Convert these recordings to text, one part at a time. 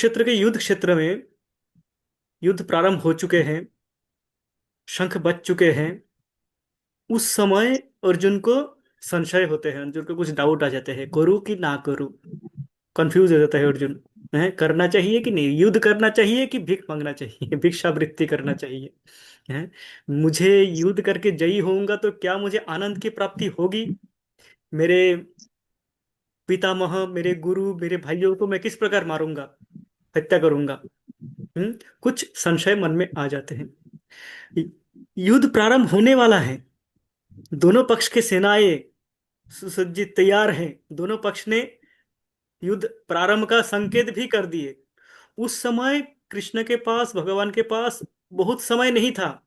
कुरुक्षेत्र के युद्ध क्षेत्र में युद्ध प्रारंभ हो चुके हैं। शंख बज चुके हैं। उस समय अर्जुन को संशय होते हैं, अर्जुन को कुछ डाउट आ जाते हैं, करूँ कि ना करूँ। कंफ्यूज हो जाता है अर्जुन। है करना चाहिए कि नहीं, युद्ध करना चाहिए कि भीख मांगना चाहिए, भिक्षावृत्ति करना चाहिए। है मुझे युद्ध करके जयी होऊंगा तो क्या मुझे आनंद की प्राप्ति होगी? मेरे पितामह, मेरे गुरु, मेरे भाइयों को मैं किस प्रकार मारूंगा, हत्या करूंगा? कुछ संशय मन में आ जाते हैं। युद्ध प्रारंभ होने वाला है। दोनों पक्ष के सेनाएं सुसज्जित तैयार हैं। दोनों पक्ष ने युद्ध प्रारंभ का संकेत भी कर दिए। उस समय कृष्ण के पास, भगवान के पास बहुत समय नहीं था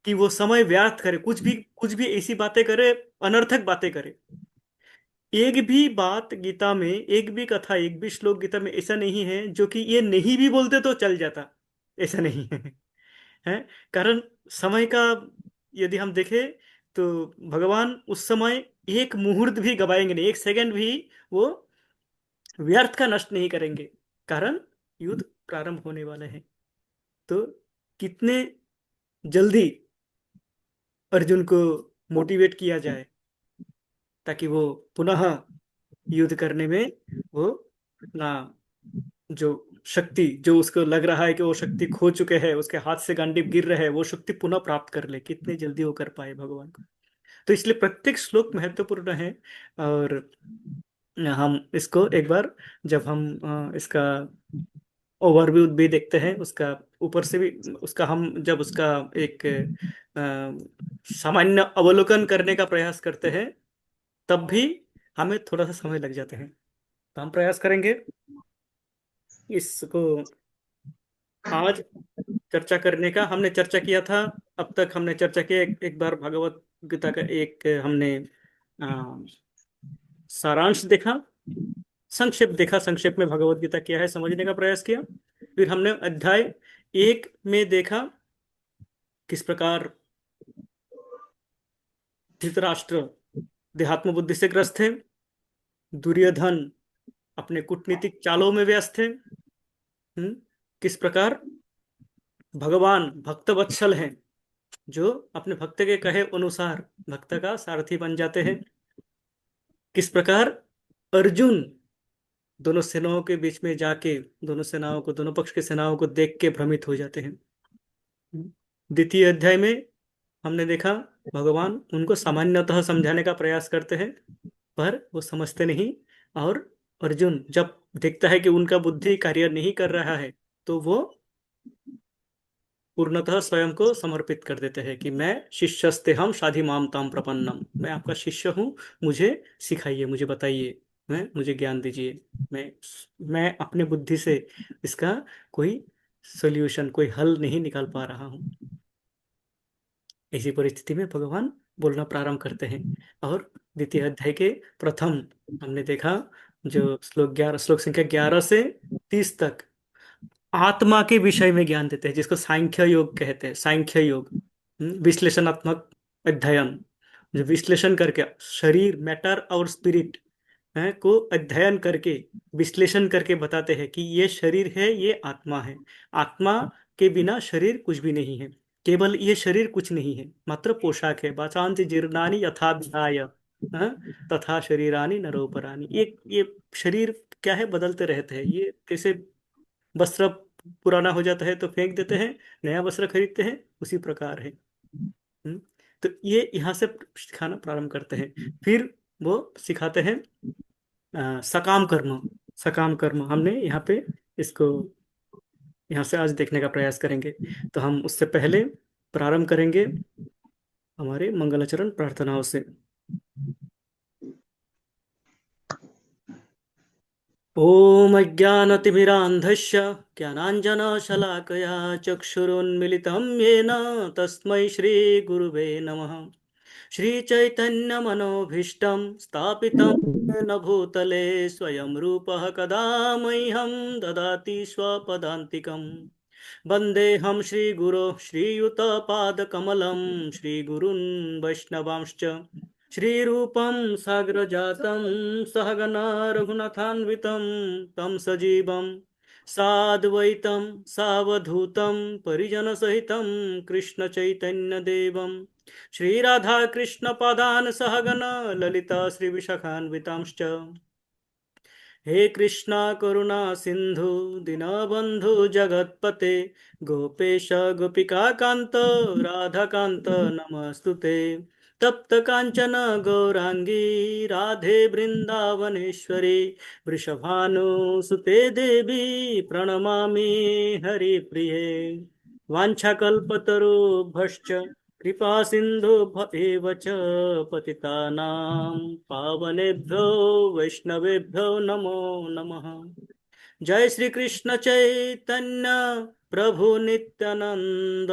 कि वो समय व्यर्थ करे, कुछ भी ऐसी बातें करे, अनर्थक बातें करे। एक भी बात गीता में, एक भी कथा, एक भी श्लोक गीता में ऐसा नहीं है जो कि ये नहीं भी बोलते तो चल जाता। ऐसा नहीं है। है कारण समय का यदि हम देखें तो भगवान उस समय एक मुहूर्त भी गवाएंगे नहीं, एक सेकंड भी वो व्यर्थ का नष्ट नहीं करेंगे। कारण युद्ध प्रारंभ होने वाले हैं। तो कितने जल्दी अर्जुन को मोटिवेट किया जाए ताकि वो पुनः युद्ध करने में वो ना, जो शक्ति, जो उसको लग रहा है कि वो शक्ति खो चुके हैं, उसके हाथ से गांडीव गिर रहे हैं, वो शक्ति पुनः प्राप्त कर ले, कितने जल्दी वो कर पाए भगवान को। तो इसलिए प्रत्येक श्लोक महत्वपूर्ण है। और हम इसको एक बार, जब हम इसका ओवरव्यू भी देखते हैं, उसका ऊपर से भी, उसका हम जब उसका एक सामान्य अवलोकन करने का प्रयास करते हैं, तब भी हमें थोड़ा सा समय लग जाते हैं। तो हम प्रयास करेंगे इसको आज चर्चा करने का। हमने चर्चा किया था, अब तक हमने चर्चा किया, एक बार भगवत गीता का एक हमने आ, सारांश देखा, संक्षेप देखा, संक्षेप में भगवत गीता क्या है समझने का प्रयास किया। फिर हमने अध्याय 1 में देखा किस प्रकार धृतराष्ट्र देहात्म बुद्धि से ग्रस्त है, दुर्योधन अपने कूटनीतिक चालों में व्यस्त है। किस प्रकार भगवान भक्त वत्सल हैं, जो अपने भक्त के कहे अनुसार भक्त का सारथी बन जाते हैं। किस प्रकार अर्जुन दोनों सेनाओं के बीच में जाके दोनों सेनाओं को, दोनों पक्ष की सेनाओं को देख के भ्रमित हो जाते हैं। द्वितीय अध्याय में हमने देखा भगवान उनको सामान्यतः समझाने का प्रयास करते हैं, पर वो समझते नहीं। और अर्जुन जब देखता है कि उनका बुद्धि कार्य नहीं कर रहा है, तो वो पूर्णतः स्वयं को समर्पित कर देते हैं कि मैं शिष्यस्ते हम शाधि माम ताम प्रपन्नम, मैं आपका शिष्य हूँ, मुझे सिखाइए, मुझे बताइए, मुझे ज्ञान दीजिए। मैं अपने बुद्धि से इसका कोई सोल्यूशन, कोई हल नहीं निकाल पा रहा हूँ। ऐसी परिस्थिति में भगवान बोलना प्रारंभ करते हैं। और द्वितीय अध्याय के प्रथम हमने देखा, जो श्लोक संख्या 11 से 30 तक आत्मा के विषय में ज्ञान देते हैं, जिसको सांख्य योग कहते हैं। सांख्य योग विश्लेषणात्मक अध्ययन, जो विश्लेषण करके शरीर, मैटर और स्पिरिट को अध्ययन करके, विश्लेषण करके बताते हैं कि ये शरीर है, ये आत्मा है। आत्मा के बिना शरीर कुछ भी नहीं है, केवल ये शरीर कुछ नहीं है, मात्र पोशाक है। वाचांति जीर्णानि यथा विहाय तथा शरीरानि नरोपराणि। ये शरीर क्या है, बदलते रहते हैं। ये कैसे वस्त्र पुराना हो जाता है तो फेंक देते हैं, नया वस्त्र खरीदते हैं, उसी प्रकार है। हम्म, तो ये यहाँ से सिखाना प्रारंभ करते हैं। फिर वो सिखाते हैं सकाम कर्म। सकाम कर्म हमने यहाँ पे इसको, यहाँ से आज देखने का प्रयास करेंगे। तो हम उससे पहले प्रारंभ करेंगे हमारे मंगलाचरण प्रार्थनाओं से। ॐ अज्ञानतिमिरान्धस्य ज्ञानाञ्जनशलाकया चक्षुरुन्मिलितं येन तस्मै श्रीगुरुवे नमः। श्रीचैतन्यमनोभीष्टं स्थापितं येन भूतले स्वयं रूपः कदा मह्यं ददाति स्वपदान्तिकम्। वन्देऽहं श्रीगुरो श्रीयुतपादकमलं श्रीगुरून् वैष्णवांश्च श्रीरूपं साग्रजातं सहगना रघुनाथान्वितं तं सजीवं साद्वैतं सावधूतं परिजनसहितं कृष्णचैतन्यदेवं श्रीराधाकृष्णपादान् सहगण ललिता श्रीविशाखान्वितांश्च। हे कृष्णा करुणा सिंधु दीनबंधु जगतपते गोपेश गोपिका कांत राधा कांत नमस्तुते। तप्त कांचन गौरांगी राधे वृंदावनेश्वरी वृषभानुसुते देवी प्रणमामि हरिप्रिये। वाञ्छाकल्पतरुभ्यश्च कृपा सिंधु एव च पतितानां पावनेभ्यो वैष्णवेभ्यो नमो नमः। जय श्री कृष्ण चैतन्य प्रभु नित्यानंद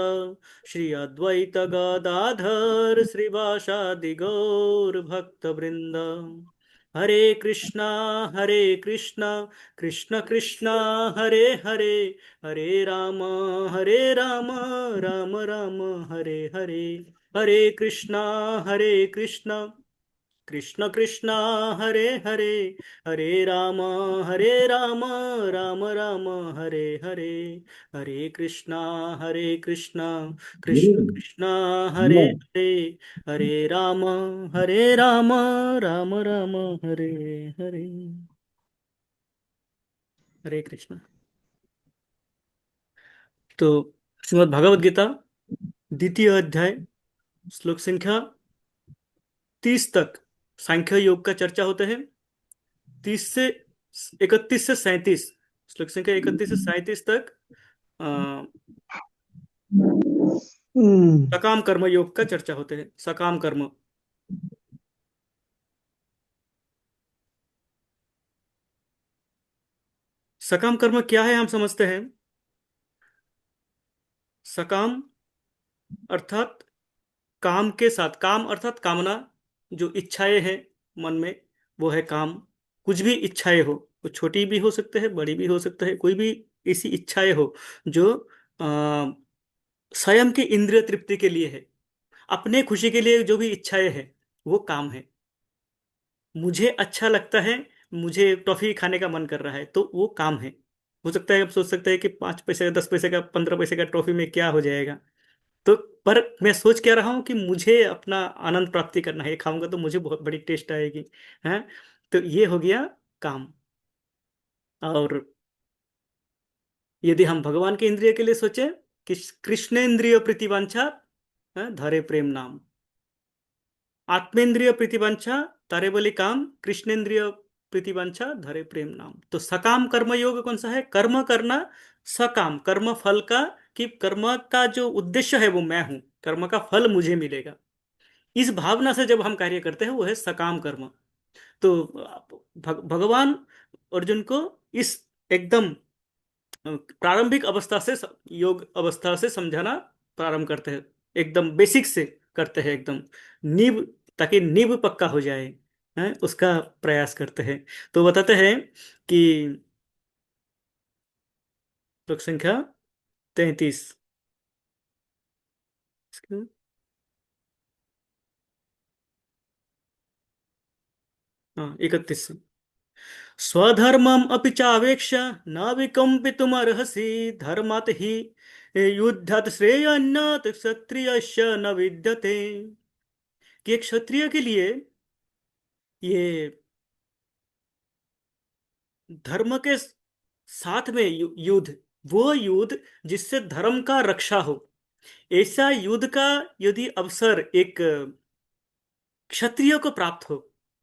श्री अद्वैत गदाधर श्रीवासादि गौर भक्त वृंद। हरे कृष्णा कृष्ण कृष्ण हरे हरे हरे राम राम राम हरे हरे। हरे कृष्णा कृष्ण कृष्ण हरे हरे हरे राम राम राम हरे हरे। हरे कृष्णा कृष्ण कृष्ण हरे हरे हरे राम राम राम हरे हरे। हरे कृष्ण। तो श्रीमद् भगवद गीता द्वितीय अध्याय श्लोक संख्या 30 तक सांख्य योग का चर्चा होते हैं। 30 से 31 से 37, श्लोक संख्या 31 से 37 तक सकाम कर्म योग का चर्चा होते हैं। सकाम कर्म, सकाम कर्म क्या है हम समझते हैं। सकाम अर्थात काम के साथ, काम अर्थात कामना, जो इच्छाएं हैं मन में, वो है काम। कुछ भी इच्छाएं हो, वो छोटी भी हो सकते हैं बड़ी भी हो सकते हैं, कोई भी ऐसी इच्छाएं हो जो आ, स्वयं की इंद्रिय तृप्ति के लिए है, अपने खुशी के लिए जो भी इच्छाएं हैं वो काम है। मुझे अच्छा लगता है, मुझे टॉफी खाने का मन कर रहा है तो वो काम है। हो सकता है आप सोच सकते हैं कि 5 पैसे का, 10 पैसे का, 15 पैसे का टॉफी में क्या हो जाएगा। तो पर मैं सोच क्या रहा हूँ कि मुझे अपना आनंद प्राप्ति करना है, ये खाऊंगा तो मुझे बहुत बड़ी टेस्ट आएगी। है, तो ये हो गया काम। और यदि हम भगवान के इंद्रिय के लिए सोचे कि कृष्णेन्द्रिय प्रीतिवांछा, धरे प्रेम नाम। आत्मेंद्रिय प्रीतिवांछा तारे बोली काम, कृष्णेन्द्रिय प्रीतिवांछा धरे प्रेम नाम। तो सकाम कर्म योग कौन सा है? कर्म करना, सकाम कर्म फल का, कि कर्म का जो उद्देश्य है वो मैं हूं, कर्म का फल मुझे मिलेगा, इस भावना से जब हम कार्य करते हैं वो है सकाम कर्म। तो भगवान अर्जुन को इस एकदम प्रारंभिक अवस्था से, योग अवस्था से समझाना प्रारंभ करते हैं, एकदम बेसिक से करते हैं, एकदम नींव, ताकि नींव पक्का हो जाए, उसका प्रयास करते हैं। तो बताते हैं कि श्लोक संख्या 33, हाँ 31, स्वधर्मम अपि चावेक्ष्य न विकम्पितुमर्हसि धर्मात् हि युद्धात् श्रेयान्नात् क्षत्रियस्य न विद्यते। कि एक क्षत्रिय के लिए ये धर्म के साथ में युद्ध, वो युद्ध जिससे धर्म का रक्षा हो, ऐसा युद्ध का यदि अवसर एक क्षत्रिय को प्राप्त हो,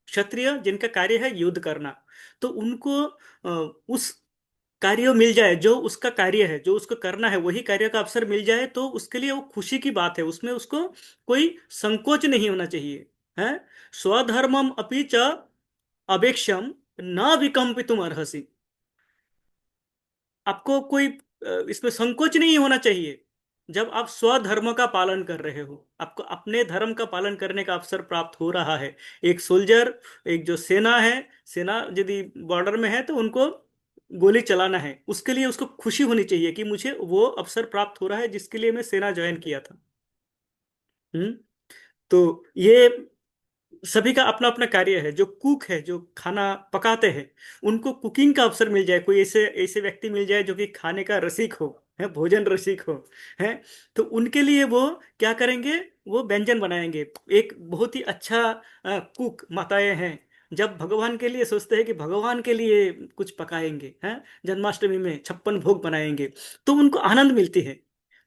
क्षत्रिय जिनका कार्य है युद्ध करना, तो उनको उस कार्य मिल जाए, जो उसका कार्य है, जो उसको करना है वही कार्य का अवसर मिल जाए, तो उसके लिए वो खुशी की बात है, उसमें उसको कोई संकोच नहीं होना चाहिए। है, स्वधर्मम अपि च अवेक्ष्यम न विकम्पितुम अर्हसि। आपको कोई इसमें संकोच नहीं होना चाहिए। जब आप स्वधर्म का पालन कर रहे हो, आपको अपने धर्म का पालन करने का अवसर प्राप्त हो रहा है। एक सोल्जर, एक जो सेना है, सेना यदि बॉर्डर में है तो उनको गोली चलाना है, उसके लिए उसको खुशी होनी चाहिए कि मुझे वो अवसर प्राप्त हो रहा है जिसके लिए मैं सेना ज्वाइन किया था। हम्म। तो ये सभी का अपना अपना कार्य है। जो कुक है, जो खाना पकाते हैं, उनको कुकिंग का अवसर मिल जाए, कोई ऐसे ऐसे व्यक्ति मिल जाए जो कि खाने का रसिक हो, है, भोजन रसिक हो, है, तो उनके लिए वो क्या करेंगे, वो व्यंजन बनाएंगे। एक बहुत ही अच्छा कुक माताएं हैं, जब भगवान के लिए सोचते हैं कि भगवान के लिए कुछ पकाएंगे, हैं, जन्माष्टमी में 56 भोग बनाएंगे, तो उनको आनंद मिलती है।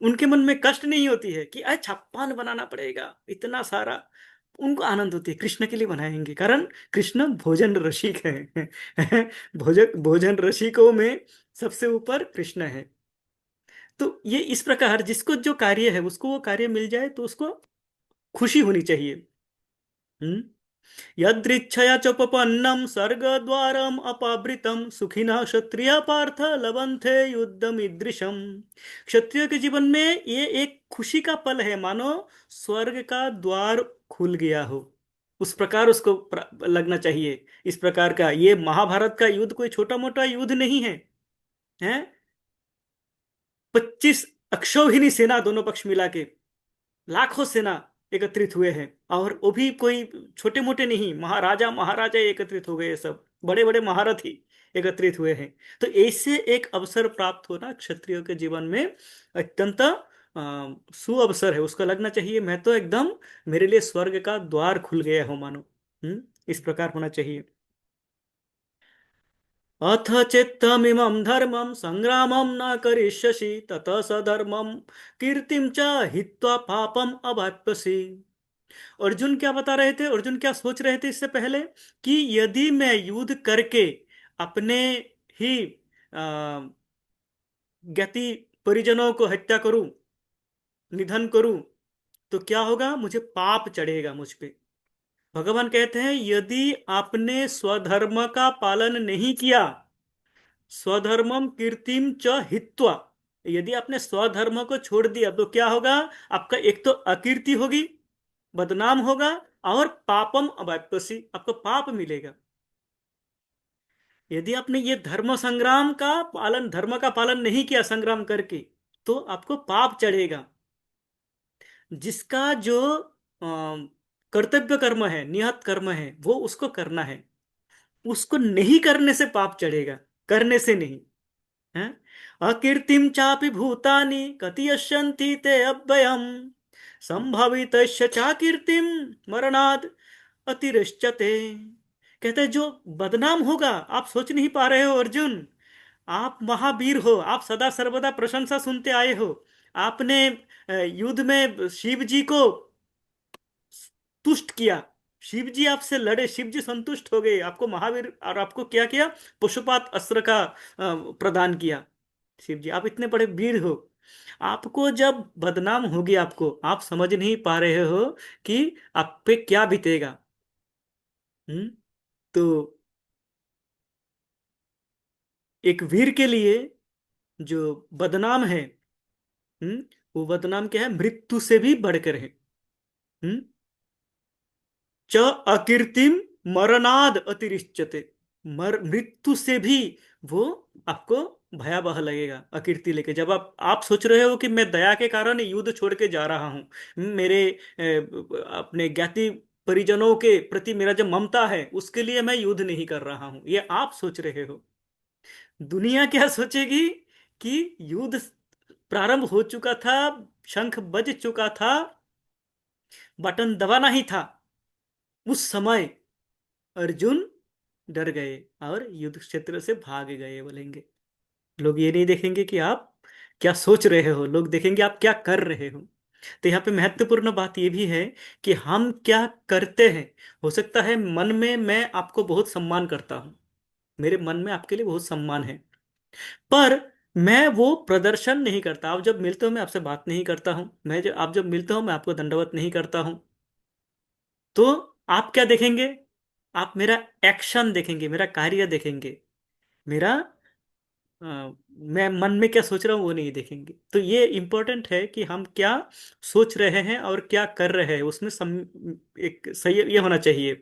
उनके मन में कष्ट नहीं होती है कि अरे 56 बनाना पड़ेगा इतना सारा। उनको आनंद होती है, कृष्ण के लिए बनाएंगे, कारण कृष्ण भोजन रसिक है। भोजन भोजन रसिकों में सबसे ऊपर कृष्ण है। तो ये इस प्रकार जिसको जो कार्य है उसको वो कार्य मिल जाए तो उसको खुशी होनी चाहिए। हम्म। यदृच्छया चोपपन्नम स्वर्गद्वारम अपावृतम सुखिनः क्षत्रिय पार्थ लभन्ते युद्धमीदृशम। क्षत्रिय के जीवन में ये एक खुशी का पल है, मानो स्वर्ग का द्वार खुल गया हो, उस प्रकार उसको लगना चाहिए। इस प्रकार का ये महाभारत का युद्ध कोई छोटा मोटा युद्ध नहीं है, हैं। 25 अक्षौहिणी सेना दोनों पक्ष मिला के, लाखों सेना एकत्रित हुए हैं, और वो भी कोई छोटे मोटे नहीं, महाराजा महाराजा एकत्रित हो गए, सब बड़े बड़े महारथी एकत्रित हुए हैं। तो ऐसे एक अवसर प्राप्त होना क्षत्रियो के जीवन में अत्यंत सुअवसर है। उसको लगना चाहिए मैं तो एकदम, मेरे लिए स्वर्ग का द्वार खुल गया हो मानो। इस प्रकार होना चाहिए। अथ चेत्तमिमं धर्मं संग्रामं न करिष्यसि ततः सधर्मं कीर्तिं च हित्वा पापम अवाप्स्यसि। अर्जुन क्या बता रहे थे, अर्जुन क्या सोच रहे थे इससे पहले, कि यदि मैं युद्ध करके अपने ही ज्ञाति परिजनों को हत्या करूं, निधन करूं, तो क्या होगा, मुझे पाप चढ़ेगा मुझ पे। भगवान कहते हैं यदि आपने स्वधर्म का पालन नहीं किया, स्वधर्मम कीर्तिम च हित्वा, यदि आपने स्वधर्म को छोड़ दिया तो क्या होगा, आपका एक तो अकीर्ति होगी, बदनाम होगा, और पापम अवाप्यसी, आपको पाप मिलेगा। यदि आपने ये धर्म संग्राम का पालन, धर्म का पालन नहीं किया संग्राम करके, तो आपको पाप चढ़ेगा। जिसका जो कर्तव्य कर्म है, नियत कर्म है, वो उसको करना है, उसको नहीं करने से पाप चढ़ेगा, करने से नहीं, है। अकीर्तिम चापि भूतानि कथयिष्यन्ति ते अव्ययम् संभवितस्य चाकीर्तिम मरणाद अतिरिच्यते। कहते हैं जो बदनाम होगा, आप सोच नहीं पा रहे हो अर्जुन, आप महावीर हो, आप सदा सर्वदा प्रशंसा सुनते आए हो, आपने युद्ध में शिव जी को तुष्ट किया, शिव जी आपसे लड़े, शिव जी संतुष्ट हो गए, आपको महावीर, और आपको क्या किया, पुष्पपात अस्त्र का प्रदान किया। शिव जी, आप इतने बड़े वीर हो, आपको जब बदनाम होगी, आपको आप समझ नहीं पा रहे हो कि आप पे क्या बीतेगा। हम्म। तो एक वीर के लिए जो बदनाम है, हम्म, वो बदनाम क्या है, मृत्यु से भी बढ़कर है। हम्म। च अकीर्तिम मरणाद अतिरिच्यते, मृत्यु से भी वो आपको भयावह लगेगा, अकीर्ति लेके। जब आप सोच रहे हो कि मैं दया के कारण युद्ध छोड़ के जा रहा हूं, मेरे अपने ज्ञाति परिजनों के प्रति मेरा जो ममता है उसके लिए मैं युद्ध नहीं कर रहा हूं, ये आप सोच रहे हो। दुनिया क्या सोचेगी कि युद्ध प्रारंभ हो चुका था, शंख बज चुका था, बटन दबाना ही था, उस समय अर्जुन डर गए और युद्ध क्षेत्र से भाग गए बोलेंगे। लोग ये नहीं देखेंगे कि आप क्या सोच रहे हो, लोग देखेंगे आप क्या कर रहे हो। तो यहाँ पे महत्वपूर्ण बात ये भी है कि हम क्या करते हैं। हो सकता है मन में मैं आपको बहुत सम्मान करता हूँ, मेरे मन में आपके लिए बहुत सम्मान है, पर मैं वो प्रदर्शन नहीं करता। आप जब मिलते हो मैं आपसे बात नहीं करता हूँ, आप जब मिलते हो मैं आपको दंडवत नहीं करता हूँ। तो आप क्या देखेंगे, आप मेरा एक्शन देखेंगे, मेरा कार्य देखेंगे, मेरा मैं मन में क्या सोच रहा हूँ वो नहीं देखेंगे। तो ये इंपॉर्टेंट है कि हम क्या सोच रहे हैं और क्या कर रहे हैं, उसमें एक सही ये होना चाहिए,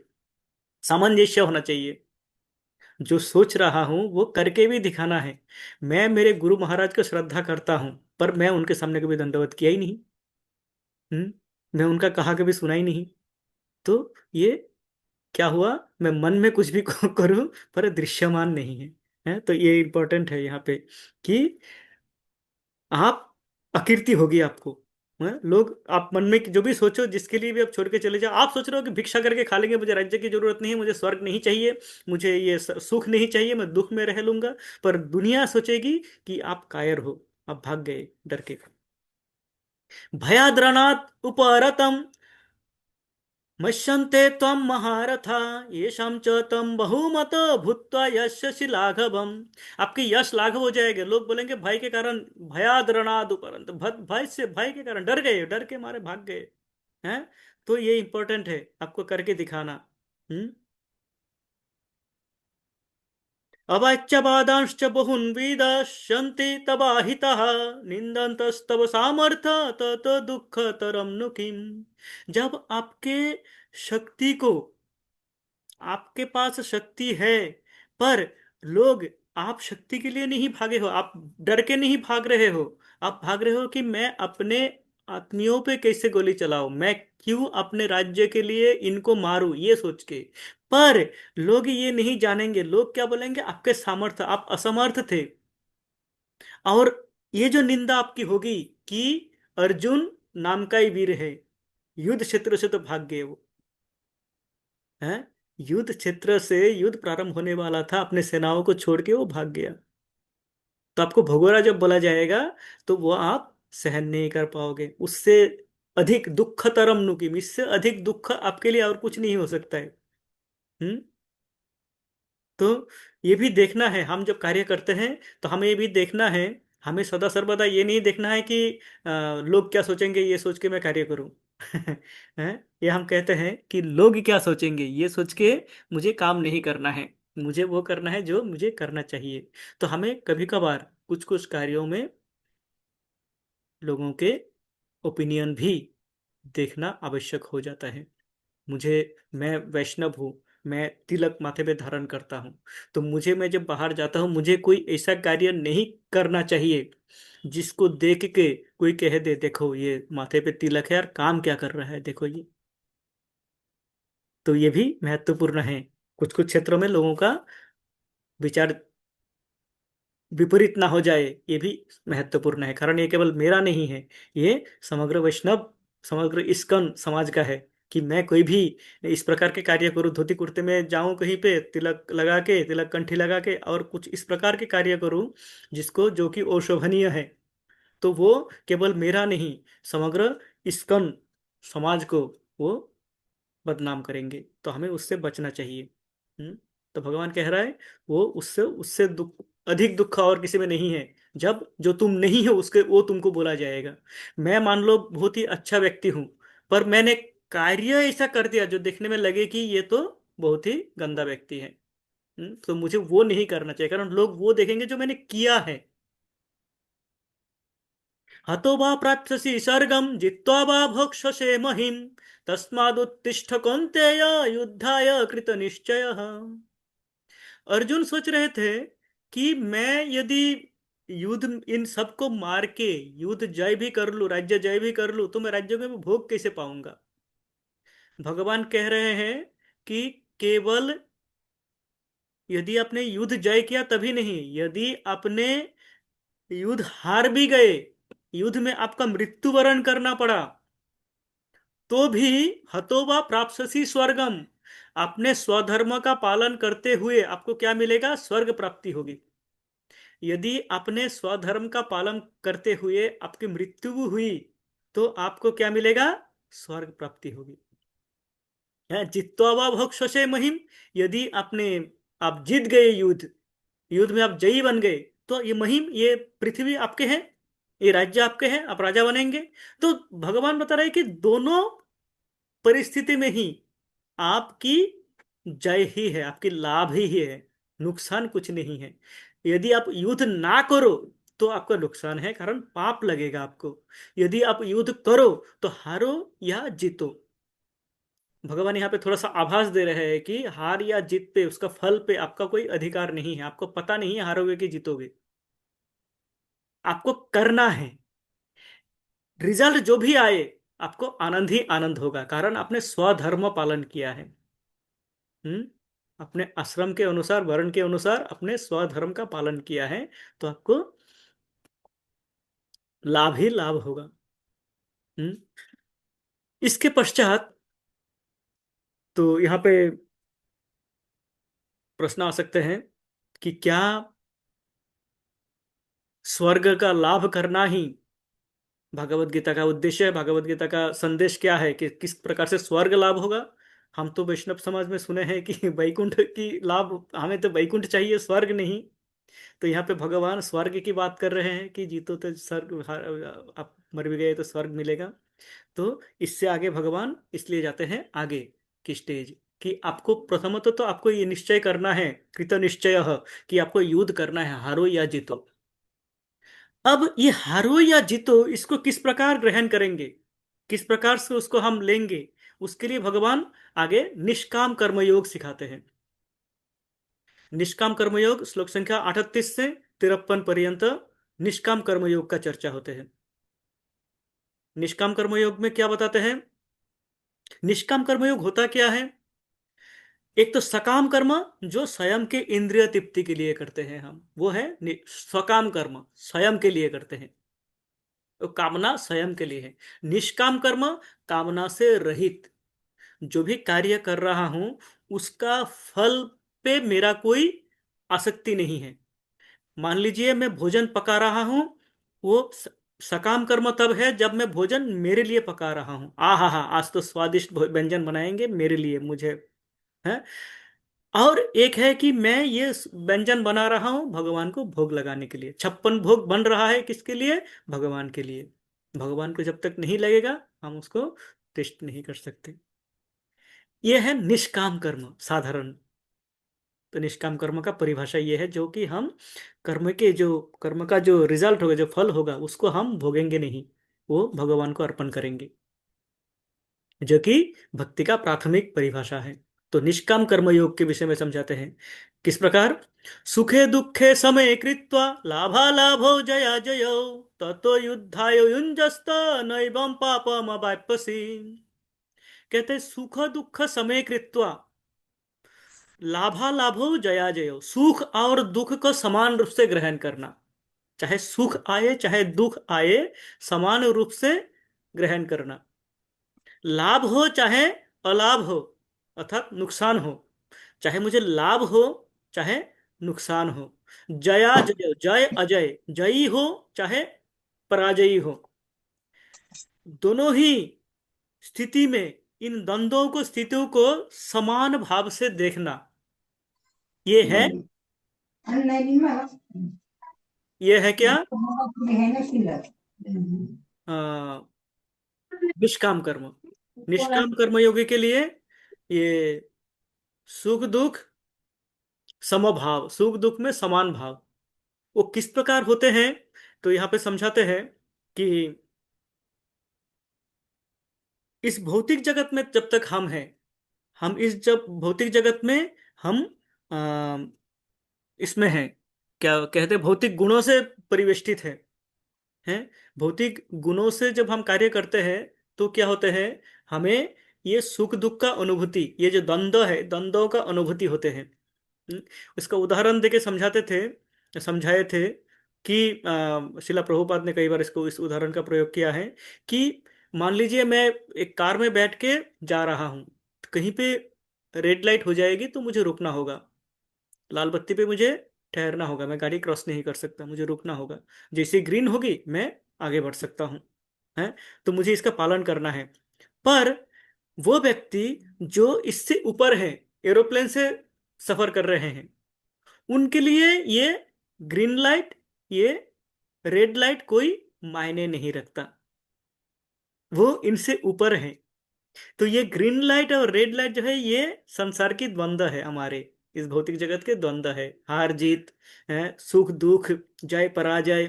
सामंजस्य होना चाहिए। जो सोच रहा हूँ वो करके भी दिखाना है। मैं मेरे गुरु महाराज को श्रद्धा करता हूँ, पर मैं उनके सामने कभी दंडवत किया ही नहीं। मैं उनका कहा कभी सुना ही नहीं। तो ये क्या हुआ, मैं मन में कुछ भी करूं पर दृश्यमान नहीं है। है तो ये इंपॉर्टेंट है यहाँ पे कि आप अकीर्ति होगी आपको। लोग, आप मन में जो भी सोचो, जिसके लिए भी आप छोड़ के चले जाओ, आप सोच रहे हो कि भिक्षा करके खा लेंगे, मुझे राज्य की जरूरत नहीं है, मुझे स्वर्ग नहीं चाहिए, मुझे ये सुख नहीं चाहिए, मैं दुख में रह लूंगा। पर दुनिया सोचेगी कि आप कायर हो, आप भाग गए डर के। भयाद्रनात् उपरतम मश्यन्ते त्वं महारथा येषां च तं बहुमतो भूत्वा यशसि लाघवम्। आपकी यश लाघव हो जाएगा, लोग बोलेंगे भाई के कारण। भयाद्रणाद్ उपरंत, भाई से, भाई के कारण डर गए, डर के मारे भाग गए। हैं। तो ये इंपॉर्टेंट है आपको करके दिखाना। हम्म। अवाच्य वादांश्च बहुन् विदश्यन्ति तवाहितः निन्दन्तस्तव सामर्थ्य तत दुःखतरं नु किम्। जब आपके शक्ति को, आपके पास शक्ति है, पर लोग, आप शक्ति के लिए नहीं भागे हो, आप डर के नहीं भाग रहे हो। आप भाग रहे हो कि मैं अपने आत्मियों पे कैसे गोली चलाऊं, मैं क्यों अपने राज्य के लिए इनको मारूं, ये सोच के। पर लोग ये नहीं जानेंगे, लोग क्या बोलेंगे, आपके सामर्थ्य, आप असमर्थ थे। और ये जो निंदा आपकी होगी कि अर्जुन नाम का ही वीर है, युद्ध क्षेत्र से तो भाग गए वो। है, युद्ध क्षेत्र से युद्ध प्रारंभ होने वाला था, अपने सेनाओं को छोड़ के वो भाग गया। तो आपको भगोड़ा जब बोला जाएगा तो वो आप सहन नहीं कर पाओगे। उससे अधिक दुखतरम नुकिम, इससे अधिक दुख आपके लिए और कुछ नहीं हो सकता है। हम्म। तो ये भी देखना है, हम जब कार्य करते हैं तो हमें ये भी देखना है, हमें सदा सर्वदा ये नहीं देखना है कि लोग क्या सोचेंगे ये सोच के मैं कार्य करूं। हैं? ये हम कहते हैं कि लोग क्या सोचेंगे ये सोच के मुझे काम नहीं करना है, मुझे वो करना है जो मुझे करना चाहिए। तो हमें कभी कभार कुछ कुछ कार्यों में लोगों के ओपिनियन भी देखना आवश्यक हो जाता है। मुझे, मैं वैष्णव हूँ, मैं तिलक माथे पे धारण करता हूँ, तो मुझे, मैं जब बाहर जाता हूँ मुझे कोई ऐसा कार्य नहीं करना चाहिए जिसको देख के कोई कह दे देखो ये माथे पे तिलक है और काम क्या कर रहा है देखो ये। तो ये भी महत्वपूर्ण है। कुछ कुछ क्षेत्रों में लोगों का विचार विपरीत ना हो जाए, ये भी महत्वपूर्ण है, कारण ये केवल मेरा नहीं है, ये समग्र वैष्णव, समग्र इस्कॉन समाज का है। कि मैं कोई भी इस प्रकार के कार्य करूं, धोती कुर्ते में जाऊं कहीं पे, तिलक लगा के, तिलक कंठी लगा के, और कुछ इस प्रकार के कार्य करूं जिसको, जो कि अशोभनीय है, तो वो केवल मेरा नहीं, समग्र इस्कॉन समाज को वो बदनाम करेंगे, तो हमें उससे बचना चाहिए। तो भगवान कह रहा है वो उससे उससे दुख, अधिक दुख और किसी में नहीं है। जब जो तुम नहीं हो उसके, वो तुमको बोला जाएगा। मैं मान लो बहुत ही अच्छा व्यक्ति हूं, पर मैंने कार्य ऐसा कर दिया जो देखने में लगे कि ये तो बहुत ही गंदा व्यक्ति है। तो मुझे वो नहीं करना चाहिए, कारण लोग वो देखेंगे जो मैंने किया है। हतो वा प्राप्स्यसि स्वर्गं जित्वा वा भोक्ष्यसे महिम् तस्मादुत्तिष्ठ कौन्तेय युद्धाय कृतनिश्चयः। अर्जुन सोच रहे थे कि मैं यदि युद्ध, इन सबको मार के युद्ध जय भी कर लूं, राज्य जय भी कर लूं, तो मैं राज्य में भोग कैसे पाऊंगा। भगवान कह रहे हैं कि केवल यदि आपने युद्ध जय किया तभी नहीं, यदि आपने युद्ध हार भी गए, युद्ध में आपका मृत्युवरण करना पड़ा, तो भी हतोवा प्राप्स्यसि स्वर्गम, अपने स्वधर्म का पालन करते हुए आपको क्या मिलेगा, स्वर्ग प्राप्ति होगी। यदि अपने स्वधर्म का पालन करते हुए आपकी मृत्यु हुई, तो आपको क्या मिलेगा, स्वर्ग प्राप्ति होगी। है, जित्वा वा भोक्ष्यसे महिम, यदि आपने, आप जीत गए युद्ध, युद्ध में आप जयी बन गए, तो ये महिम, ये पृथ्वी आपके हैं, ये राज्य आपके हैं, आप राजा बनेंगे। तो भगवान बता रहे हैं कि दोनों परिस्थिति में ही आपकी जय ही है, आपकी लाभ ही है, नुकसान कुछ नहीं है। यदि आप युद्ध ना करो तो आपका नुकसान है, कारण पाप लगेगा आपको। यदि आप युद्ध करो तो हारो या जीतो। भगवान यहाँ पे थोड़ा सा आभास दे रहे हैं कि हार या जीत पे, उसका फल पे आपका कोई अधिकार नहीं है, आपको पता नहीं है हारोगे कि जीतोगे। आपको करना है, रिजल्ट जो भी आए आपको आनंद ही आनंद होगा, कारण आपने स्वधर्म पालन किया है। हम्म, अपने आश्रम के अनुसार, वर्ण के अनुसार अपने स्वधर्म का पालन किया है, तो आपको लाभ ही लाभ होगा। हम्म, इसके पश्चात तो यहाँ पे प्रश्न आ सकते हैं कि क्या स्वर्ग का लाभ करना ही भगवत गीता का उद्देश्य है? भगवत गीता का संदेश क्या है कि किस प्रकार से स्वर्ग लाभ होगा? हम तो वैष्णव समाज में सुने हैं कि वैकुंठ की लाभ, हमें तो वैकुंठ चाहिए, स्वर्ग नहीं। तो यहाँ पे भगवान स्वर्ग की बात कर रहे हैं कि जीतो तो स्वर्ग, आप मर भी गए तो स्वर्ग मिलेगा। तो इससे आगे भगवान इसलिए जाते हैं आगे की स्टेज, कि आपको प्रथमतः तो आपको ये निश्चय करना है, कृत निश्चय, कि आपको युद्ध करना है, हारो या जीतो। अब ये हारो या जीतो इसको किस प्रकार ग्रहण करेंगे, किस प्रकार से उसको हम लेंगे, उसके लिए भगवान आगे निष्काम कर्मयोग सिखाते हैं। निष्काम कर्मयोग श्लोक संख्या 38 से 53 पर्यंत निष्काम कर्मयोग का चर्चा होते हैं। निष्काम कर्मयोग में क्या बताते हैं? निष्काम कर्मयोग होता क्या है? एक तो सकाम कर्म, जो स्वयं के इंद्रिय तृप्ति के लिए करते हैं हम, वो है सकाम कर्म, स्वयं के लिए करते हैं, तो कामना स्वयं के लिए है। निष्काम कर्म, कामना से रहित, जो भी कार्य कर रहा हूं उसका फल पे मेरा कोई आसक्ति नहीं है। मान लीजिए मैं भोजन पका रहा हूं, वो सकाम कर्म तब है जब मैं भोजन मेरे लिए पका रहा हूं, आ हा हा आज तो स्वादिष्ट व्यंजन बनाएंगे मेरे लिए, मुझे है। और एक है कि मैं ये व्यंजन बना रहा हूं भगवान को भोग लगाने के लिए, 56 भोग बन रहा है, किसके लिए? भगवान के लिए। भगवान को जब तक नहीं लगेगा हम उसको टेस्ट नहीं कर सकते। यह है निष्काम कर्म साधारण। तो निष्काम कर्म का परिभाषा ये है, जो कि हम कर्म का जो रिजल्ट होगा, जो फल होगा, उसको हम भोगेंगे नहीं, वो भगवान को अर्पण करेंगे, जो कि भक्ति का प्राथमिक परिभाषा है। तो निष्काम कर्मयोग के विषय में समझाते हैं किस प्रकार। सुखे दुखे समे कृत्वा लाभालाभो जया जयो ततो युद्धाय युञ्जस्त नैवं पापम अवाप्यसि। कहते हैं सुख दुख समय कृत्वा लाभालाभो जया जयो, सुख और दुख को समान रूप से ग्रहण करना, चाहे सुख आए चाहे दुख आए, समान रूप से ग्रहण करना। लाभ हो चाहे अलाभ हो, अर्थात नुकसान हो, चाहे मुझे लाभ हो चाहे नुकसान हो। जया जय, जय अजय, जयी हो चाहे पराजयी हो, दोनों ही स्थिति में इन द्वंद्वों को, स्थितियों को समान भाव से देखना, ये है, ये है क्या? अ, निष्काम कर्म। निष्काम कर्मयोगी के लिए ये सुख दुख समभाव, सुख दुख में समान भाव, वो किस प्रकार होते हैं? तो यहाँ पे समझाते हैं कि इस भौतिक जगत में जब तक हम हैं, हम इस जब भौतिक जगत में हम अ, इसमें हैं, क्या कहते हैं, भौतिक गुणों से परिवेष्टित हैं। भौतिक गुणों से जब हम कार्य करते हैं तो क्या होते हैं, हमें ये सुख दुख का अनुभूति, ये जो द्वंद्व है, द्वंद्वों का अनुभूति होते हैं। हम्म, इसका उदाहरण देके समझाते थे, समझाए थे कि शिला प्रभुपाद ने कई बार इसको, इस उदाहरण का प्रयोग किया है कि मान लीजिए मैं एक कार में बैठ के जा रहा हूँ, कहीं पे रेड लाइट हो जाएगी तो मुझे रुकना होगा, लाल बत्ती पे मुझे ठहरना होगा, मैं गाड़ी क्रॉस नहीं कर सकता, मुझे रुकना होगा। जैसे ग्रीन होगी मैं आगे बढ़ सकता हूँ, है। तो मुझे इसका पालन करना है। पर वो व्यक्ति जो इससे ऊपर है, एरोप्लेन से सफर कर रहे हैं, उनके लिए ये ग्रीन लाइट, ये रेड लाइट कोई मायने नहीं रखता, वो इनसे ऊपर है। तो ये ग्रीन लाइट और रेड लाइट जो है, ये संसार की द्वंद्व है, हमारे इस भौतिक जगत के द्वंद्व है, हार जीत है, सुख दुख, जय पराजय,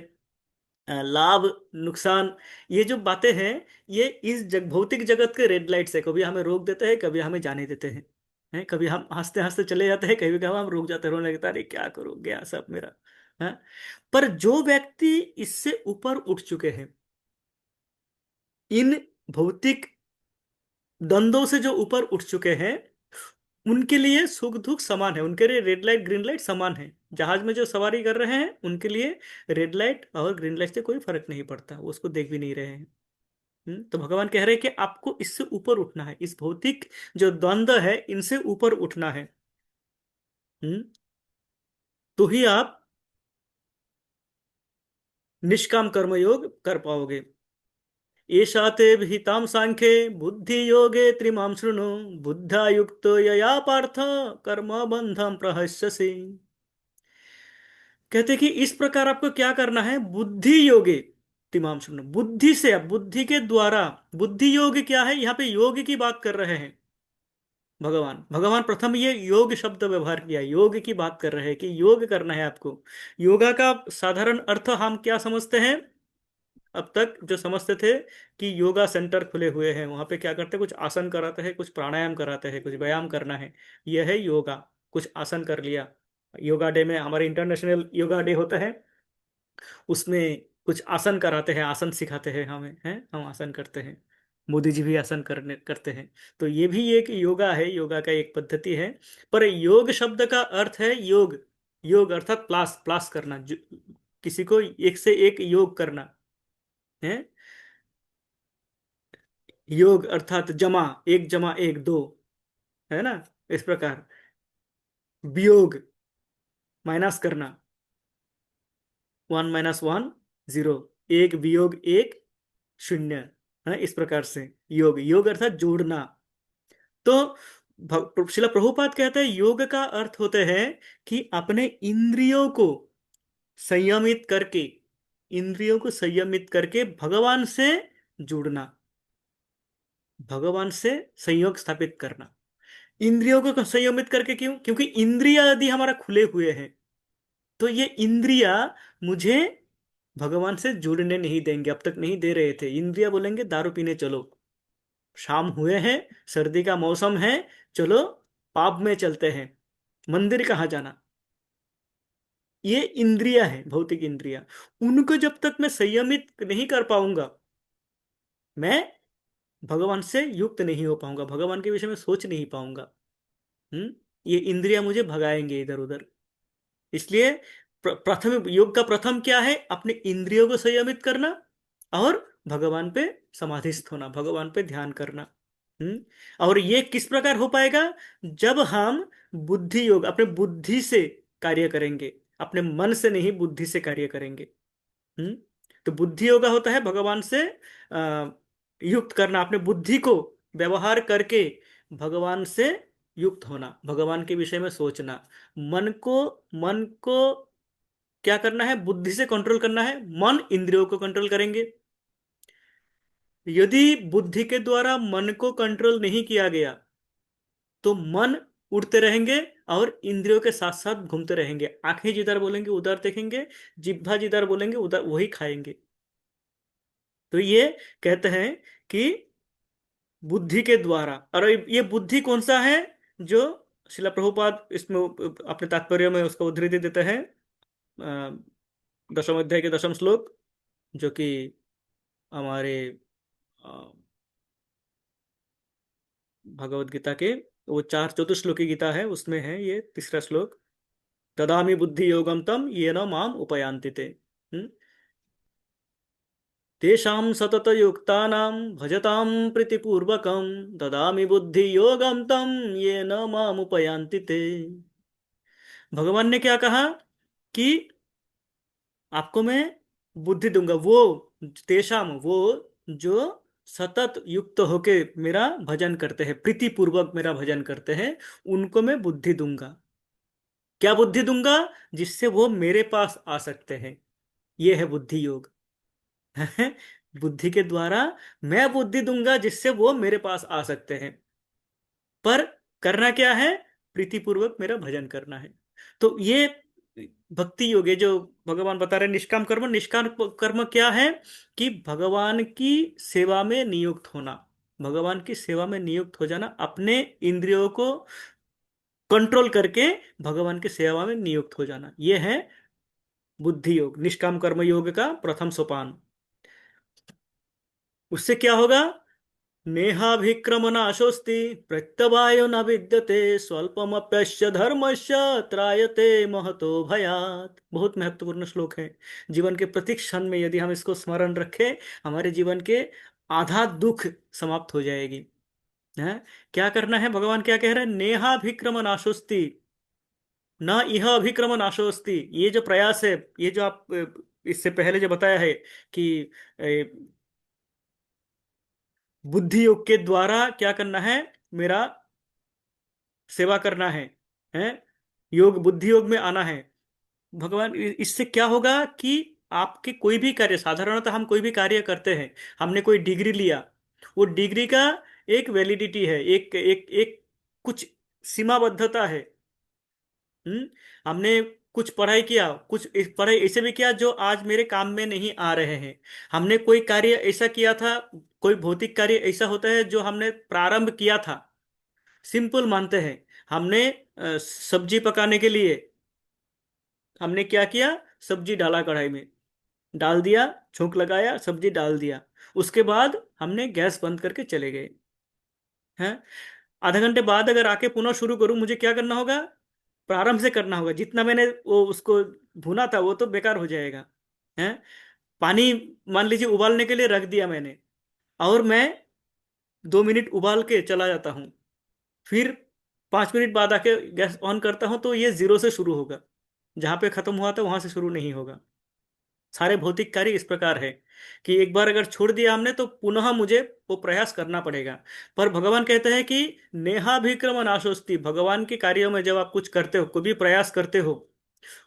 लाभ नुकसान, ये जो बातें हैं, ये इस भौतिक जगत के रेड लाइट्स है, कभी हमें रोक देते हैं, कभी हमें जाने देते हैं, कभी हम हंसते हंसते चले जाते हैं, कभी कभी हम रुक जाते हैं, रोने लगता है, अरे क्या करूं, गया सब मेरा, है। पर जो व्यक्ति इससे ऊपर उठ चुके हैं, इन भौतिक द्वंद्वों से जो ऊपर उठ चुके हैं, उनके लिए सुख दुख समान है, उनके लिए रेड लाइट ग्रीन लाइट समान है। जहाज में जो सवारी कर रहे हैं उनके लिए रेड लाइट और ग्रीन लाइट से कोई फर्क नहीं पड़ता, वो उसको देख भी नहीं रहे हैं। तो भगवान कह रहे हैं कि आपको इससे ऊपर उठना है, इस भौतिक जो द्वंद्व है इनसे ऊपर उठना है। हम्म, तो ही आप निष्काम कर्मयोग कर पाओगे। एषा ते विहितां सांख्ये बुद्धि योगे त्रिमां शृणु, बुद्धा युक्तो यया पार्थ कर्म बंधम प्रहस्यसि। कहते कि इस प्रकार आपको क्या करना है, बुद्धि योगे त्रिमां शृणु, बुद्धि से, अब बुद्धि के द्वारा। बुद्धि योग क्या है, यहाँ पे योग की बात कर रहे हैं भगवान। भगवान प्रथम ये योग शब्द व्यवहार किया, योग की बात कर रहे हैं कि योग करना है आपको। योगा का साधारण अर्थ हम क्या समझते हैं, अब तक जो समझते थे कि योगा सेंटर खुले हुए हैं, वहां पे क्या करते हैं, कुछ आसन कराते हैं, कुछ प्राणायाम कराते हैं, कुछ व्यायाम करना है, यह है योगा। कुछ आसन कर लिया, योगा डे में, हमारे इंटरनेशनल योगा डे होता है, उसमें कुछ आसन कराते हैं, आसन सिखाते हैं हमें, हैं हम आसन करते हैं, मोदी जी भी आसन करने करते हैं। तो ये भी एक योगा है, योगा का एक पद्धति है। पर योग शब्द का अर्थ है योग, योग अर्थात प्लास प्लास करना, किसी को एक से एक योग करना है। योग अर्थात जमा, एक जमा एक दो, है ना, इस प्रकार। वियोग माइनस करना, वन माइनस वन जीरो, एक वियोग एक शून्य, है इस प्रकार से योग, योग अर्थात जोड़ना। तो शिला प्रभुपाद कहते हैं योग का अर्थ होते हैं कि अपने इंद्रियों को संयमित करके, इंद्रियों को संयमित करके भगवान से जुड़ना, भगवान से संयोग स्थापित करना। इंद्रियों को संयमित करके क्यों, क्योंकि इंद्रिया यदि हमारा खुले हुए हैं तो ये इंद्रिया मुझे भगवान से जुड़ने नहीं देंगे, अब तक नहीं दे रहे थे। इंद्रिया बोलेंगे दारू पीने चलो, शाम हुए हैं, सर्दी का मौसम है, चलो पब में चलते हैं, मंदिर कहाँ जाना। ये इंद्रिया है, भौतिक इंद्रिया। उनको जब तक मैं संयमित नहीं कर पाऊंगा, मैं भगवान से युक्त नहीं हो पाऊंगा, भगवान के विषय में सोच नहीं पाऊंगा। ये इंद्रिया मुझे भगाएंगे इधर उधर। इसलिए प्रथम योग का प्रथम क्या है, अपने इंद्रियों को संयमित करना और भगवान पे समाधिस्थ होना, भगवान पे ध्यान करना। और ये किस प्रकार हो पाएगा, जब हम बुद्धि योग, अपने बुद्धि से कार्य करेंगे, अपने मन से नहीं, बुद्धि से कार्य करेंगे। हम्म तो बुद्धि योगा होता है भगवान से युक्त करना, अपने बुद्धि को व्यवहार करके भगवान से युक्त होना, भगवान के विषय में सोचना। मन को क्या करना है, बुद्धि से कंट्रोल करना है, मन इंद्रियों को कंट्रोल करेंगे। यदि बुद्धि के द्वारा मन को कंट्रोल नहीं किया गया तो मन उड़ते रहेंगे और इंद्रियों के साथ साथ घूमते रहेंगे, आंखें जिधर बोलेंगे उधर देखेंगे, जिह्वा जिधर बोलेंगे उधर वही खाएंगे। तो ये कहते हैं कि बुद्धि के द्वारा, और ये बुद्धि कौन सा है, जो शिला प्रभुपाद इसमें अपने तात्पर्य में उसका उद्धृति देते हैं, अ, दशम अध्याय के दशम श्लोक, जो कि हमारे अ, भगवत गीता के वो चार चतुश्लोकी गीता है, उसमें है ये तीसरा श्लोक, ददामि बुद्धि योगम तम ये न माम उपयांति ते। तेषां सततयुक्तानां भजतां प्रीतिपूर्वकं, ददामि बुद्धि योगम तम ये न माम उपयांति ते। भगवान ने क्या कहा कि आपको मैं बुद्धि दूंगा, वो तेषाम, वो जो सतत युक्त होके मेरा भजन करते हैं, प्रीति पूर्वक मेरा भजन करते हैं, उनको मैं बुद्धि दूंगा। क्या बुद्धि दूंगा, जिससे वो मेरे पास आ सकते हैं, ये है बुद्धि योग। बुद्धि के द्वारा मैं बुद्धि दूंगा जिससे वो मेरे पास आ सकते हैं, पर करना क्या है, प्रीतिपूर्वक मेरा भजन करना है। तो ये भक्ति योग है जो भगवान बता रहे हैं, निष्काम कर्म। निष्काम कर्म क्या है, कि भगवान की सेवा में नियुक्त होना, भगवान की सेवा में नियुक्त हो जाना, अपने इंद्रियों को कंट्रोल करके भगवान की सेवा में नियुक्त हो जाना, यह है बुद्धि योग, निष्काम कर्म योग का प्रथम सोपान। उससे क्या होगा, नेहाभिक्रमनाशोऽस्ति प्रत्यवायो न विद्यते स्वल्पमप्यस्य धर्मस्य त्रायते महतो भयात्। बहुत महत्वपूर्ण श्लोक है। जीवन के प्रति क्षण में यदि हम इसको स्मरण रखें, हमारे जीवन के आधा दुख समाप्त हो जाएगी। है क्या करना है, भगवान क्या कह रहे हैं, नेहाभिक्रमनाशोस्ति, न इह अभिक्रमनाशोस्ति। ये जो प्रयास है, ये जो आप इससे पहले जो बताया है कि बुद्धि योग के द्वारा क्या करना है, मेरा सेवा करना है योग बुद्धि योग में आना है। भगवान इससे क्या होगा कि आपके कोई भी कार्य, साधारणतः हम कोई भी कार्य करते हैं, हमने कोई डिग्री लिया, वो डिग्री का एक वैलिडिटी है, एक एक एक कुछ सीमाबद्धता है। हमने कुछ पढ़ाई किया, कुछ पढ़ाई ऐसे भी किया जो आज मेरे काम में नहीं आ रहे हैं। हमने कोई कार्य ऐसा किया था, कोई भौतिक कार्य ऐसा होता है जो हमने प्रारंभ किया था। सिंपल मानते हैं, हमने सब्जी पकाने के लिए हमने क्या किया, सब्जी डाला कढ़ाई में, डाल दिया, छोंक लगाया, सब्जी डाल दिया, उसके बाद हमने गैस बंद करके चले गए हैं। आधा घंटे बाद अगर आके पुनः शुरू करूं, मुझे क्या करना होगा, प्रारंभ से करना होगा। जितना मैंने वो उसको भुना था वो तो बेकार हो जाएगा। हैं, पानी मान लीजिए उबालने के लिए रख दिया मैंने, और मैं 2 मिनट उबाल के चला जाता हूँ, फिर 5 मिनट बाद आके गैस ऑन करता हूँ, तो ये जीरो से शुरू होगा। जहां पे खत्म हुआ था वहां से शुरू नहीं होगा। सारे भौतिक कार्य इस प्रकार है कि एक बार अगर छोड़ दिया हमने तो पुनः मुझे वो प्रयास करना पड़ेगा। पर भगवान कहते हैं कि नेहाभिक्रम नाशोस्ति। भगवान के कार्यों में जब आप कुछ करते हो, कोई भी प्रयास करते हो,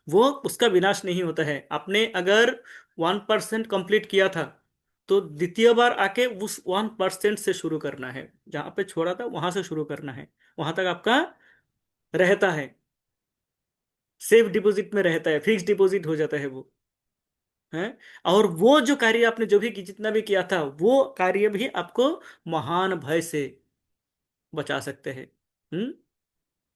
वो उसका विनाश नहीं होता है। आपने अगर 1% कंप्लीट किया था, तो द्वितीय बार आके उस 1% से शुरू करना है, जहां पे छोड़ा था वहां से शुरू करना है। वहां तक आपका रहता है, सेफ डिपॉजिट में रहता है, फिक्स डिपॉजिट हो जाता है वो है। और वो जो कार्य आपने जो भी जितना भी किया था, वो कार्य भी आपको महान भय से बचा सकते हैं। हम्म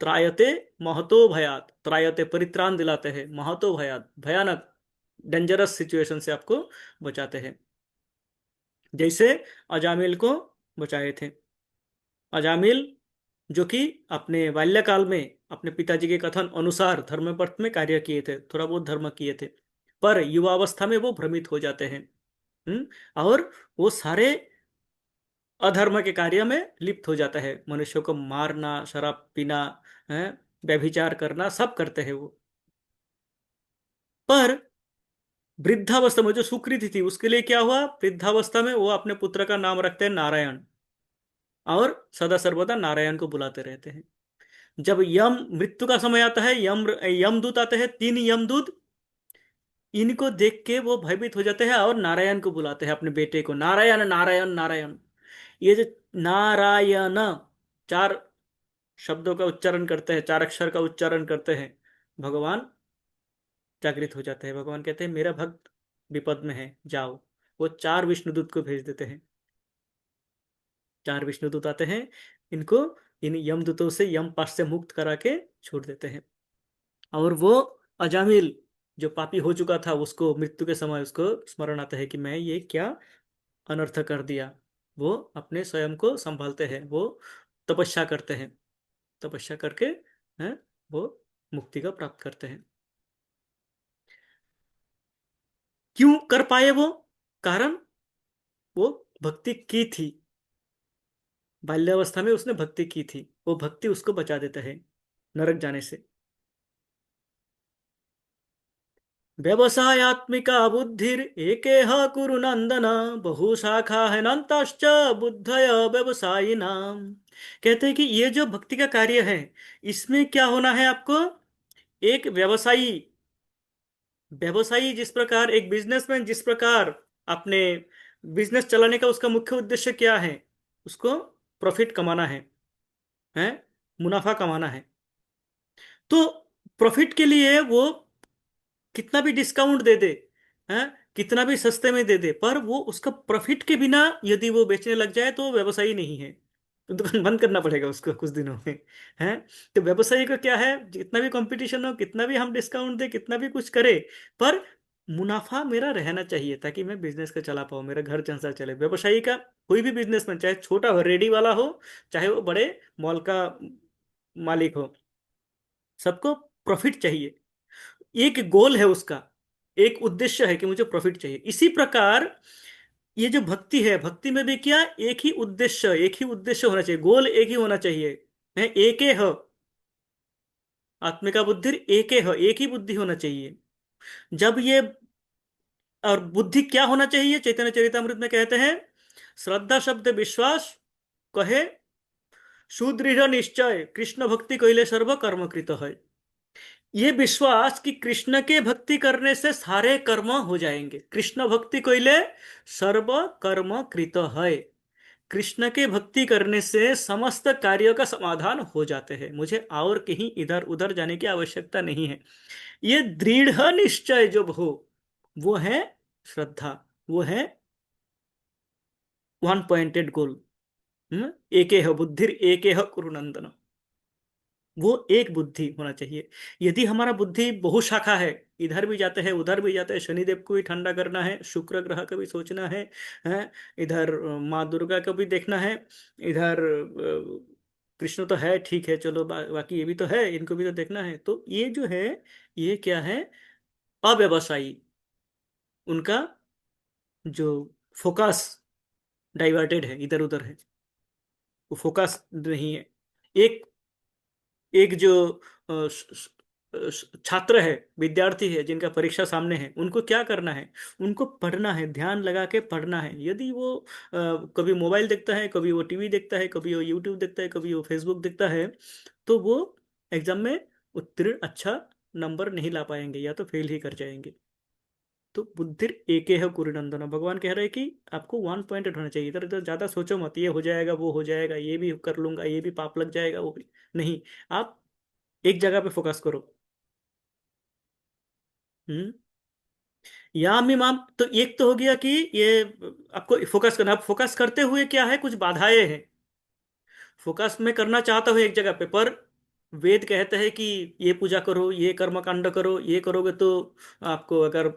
त्रायते महतो भयात, त्रायते परित्राण दिलाते हैं, महतो भयात भयानक डेंजरस सिचुएशन से आपको बचाते हैं। जैसे अजामिल को बचाए थे। अजामिल जो कि अपने बाल्यकाल में अपने पिताजी के कथन अनुसार धर्मपथ में कार्य किए थे, थोड़ा बहुत धर्म किए थे, पर युवावस्था में वो भ्रमित हो जाते हैं। और वो सारे अधर्म के कार्य में लिप्त हो जाता है। मनुष्यों को मारना, शराब पीना, है, व्यभिचार करना, सब करते हैं वो। पर वृद्धावस्था में जो सुकृति थी, उसके लिए क्या हुआ, वृद्धावस्था में वो अपने पुत्र का नाम रखते हैं नारायण, और सदा सर्वदा नारायण को बुलाते रहते हैं। जब यम मृत्यु का समय आता है, यमदूत आते हैं, 3 यमदूत, इनको देख के वो भयभीत हो जाते हैं और नारायण को बुलाते हैं, अपने बेटे को, नारायण नारायण नारायण। ये जो नारायण, 4 शब्दों का उच्चारण करते हैं, 4 अक्षर का उच्चारण करते हैं, भगवान जागृत हो जाते हैं। भगवान कहते हैं मेरा भक्त विपद में है, जाओ। वो 4 विष्णुदूत को भेज देते हैं। 4 विष्णुदूत आते हैं, इनको इन यमदूतों से, यम पाश से मुक्त करा के छोड़ देते हैं। और वो अजामिल जो पापी हो चुका था, उसको मृत्यु के समय उसको स्मरण आता है कि मैं ये क्या अनर्थ कर दिया। वो अपने स्वयं को संभालते हैं, वो तपस्या करते हैं, तपस्या करके हैं, वो मुक्ति का प्राप्त करते हैं। क्यों कर पाए वो, कारण वो भक्ति की थी, बाल्यावस्था में उसने भक्ति की थी, वो भक्ति उसको बचा देता है नरक जाने से। व्यवसायात्मिका बुद्धिर एकेह कुरु नंदन, बहुशाखा है नंतश्च बुद्धय व्यवसायिनाम। कहते हैं कि ये जो भक्ति का कार्य है, इसमें क्या होना है आपको, एक व्यवसायी, व्यवसायी जिस प्रकार, एक बिजनेसमैन जिस प्रकार अपने बिजनेस चलाने का उसका मुख्य उद्देश्य क्या है, उसको प्रॉफिट कमाना है मुनाफा कमाना है। तो प्रॉफिट के लिए वो कितना भी डिस्काउंट दे दे, हैं, कितना भी सस्ते में दे दे, पर वो उसका प्रॉफिट के बिना यदि वो बेचने लग जाए तो व्यवसायी नहीं है, तो दुकान बंद करना पड़ेगा उसको कुछ दिनों में। हैं, तो व्यवसायी का क्या है, जितना भी कंपटीशन हो, कितना भी हम डिस्काउंट दे, कितना भी कुछ करे, पर मुनाफा मेरा रहना चाहिए ताकि मैं बिजनेस का चला पाऊँ, मेरा घर संसार चले। व्यवसायी का कोई भी बिजनेसमैन, चाहे छोटा हो, रेडी वाला हो, चाहे वो बड़े मॉल का मालिक हो, सबको प्रॉफिट चाहिए। एक गोल है उसका, एक उद्देश्य है कि मुझे प्रॉफिट चाहिए। इसी प्रकार ये जो भक्ति है, भक्ति में भी क्या, एक ही उद्देश्य होना चाहिए, गोल एक ही होना चाहिए। है एके ह, आत्मिका बुद्धि एके ह, एक ही बुद्धि होना चाहिए। जब ये, और बुद्धि क्या होना चाहिए, चैतन्य चरितामृत में कहते हैं, श्रद्धा शब्द विश्वास कहे सुदृढ़ निश्चय कृष्ण भक्ति कैले सर्व कर्म कृत है। ये विश्वास कि कृष्ण के भक्ति करने से सारे कर्म हो जाएंगे, कृष्ण भक्ति कैले सर्व कर्म कृत है। कृष्ण के भक्ति करने से समस्त कार्यों का समाधान हो जाते हैं, मुझे और कहीं इधर उधर जाने की आवश्यकता नहीं है। ये दृढ़ निश्चय जो हो, वो है श्रद्धा, वो है वन पॉइंटेड गोल। एके ह बुद्धिर एके ह कुरुनंदन, वो एक बुद्धि होना चाहिए। यदि हमारा बुद्धि बहुशाखा है, इधर भी जाते हैं उधर भी जाते हैं, शनिदेव को भी ठंडा करना है, शुक्र ग्रह का भी सोचना है, इधर माँ दुर्गा को भी देखना है, इधर कृष्ण तो है ठीक है, चलो बाकी ये भी तो है, इनको भी तो देखना है। तो ये जो है, ये क्या है, अव्यवसायी, उनका जो फोकस डाइवर्टेड है, इधर उधर है, वो फोकस नहीं है। एक एक जो छात्र है, विद्यार्थी है, जिनका परीक्षा सामने है, उनको क्या करना है, उनको पढ़ना है, ध्यान लगा के पढ़ना है। यदि वो कभी मोबाइल देखता है, कभी वो टीवी देखता है, कभी वो यूट्यूब देखता है, कभी वो फेसबुक देखता है, तो वो एग्जाम में उत्तीर्ण अच्छा नंबर नहीं ला पाएंगे, या तो फेल ही कर जाएंगे। तो बुद्धिर एके है कुरुनंदन, भगवान कह रहे हैं कि आपको वन पॉइंटेड होना चाहिए, इधर उधर ज्यादा सोचो मत, ये हो जाएगा वो हो जाएगा, ये भी कर लूंगा, ये भी पाप लग जाएगा, वो भी नहीं। आप एक जगह पे फोकस करो। हम्म। या मैम, तो एक तो हो गया कि ये आपको फोकस करना, आप फोकस करते हुए क्या है, कुछ बाधाएं हैं। फोकस में करना चाहता हूँ एक जगह पे, पर वेद कहते हैं कि ये पूजा करो, ये कर्म कांड करो, ये करोगे तो आपको, अगर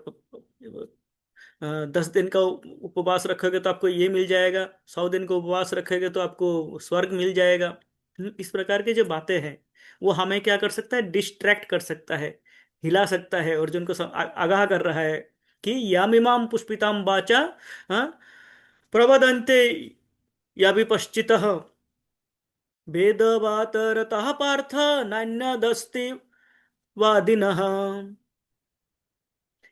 10 दिन का उपवास रखोगे तो आपको ये मिल जाएगा, 100 दिन का उपवास रखोगे तो आपको स्वर्ग मिल जाएगा। इस प्रकार की जो बातें हैं, वो हमें क्या कर सकता है, डिस्ट्रैक्ट कर सकता है, हिला सकता है, अर्जुन को आगाह कर रहा है कि यामिमाम पुष्पिताम वाचा, हाँ, प्रवदन्ते या विपश्चितः वेदवातरतः पार्थ नान्यदस्ति वादिनः।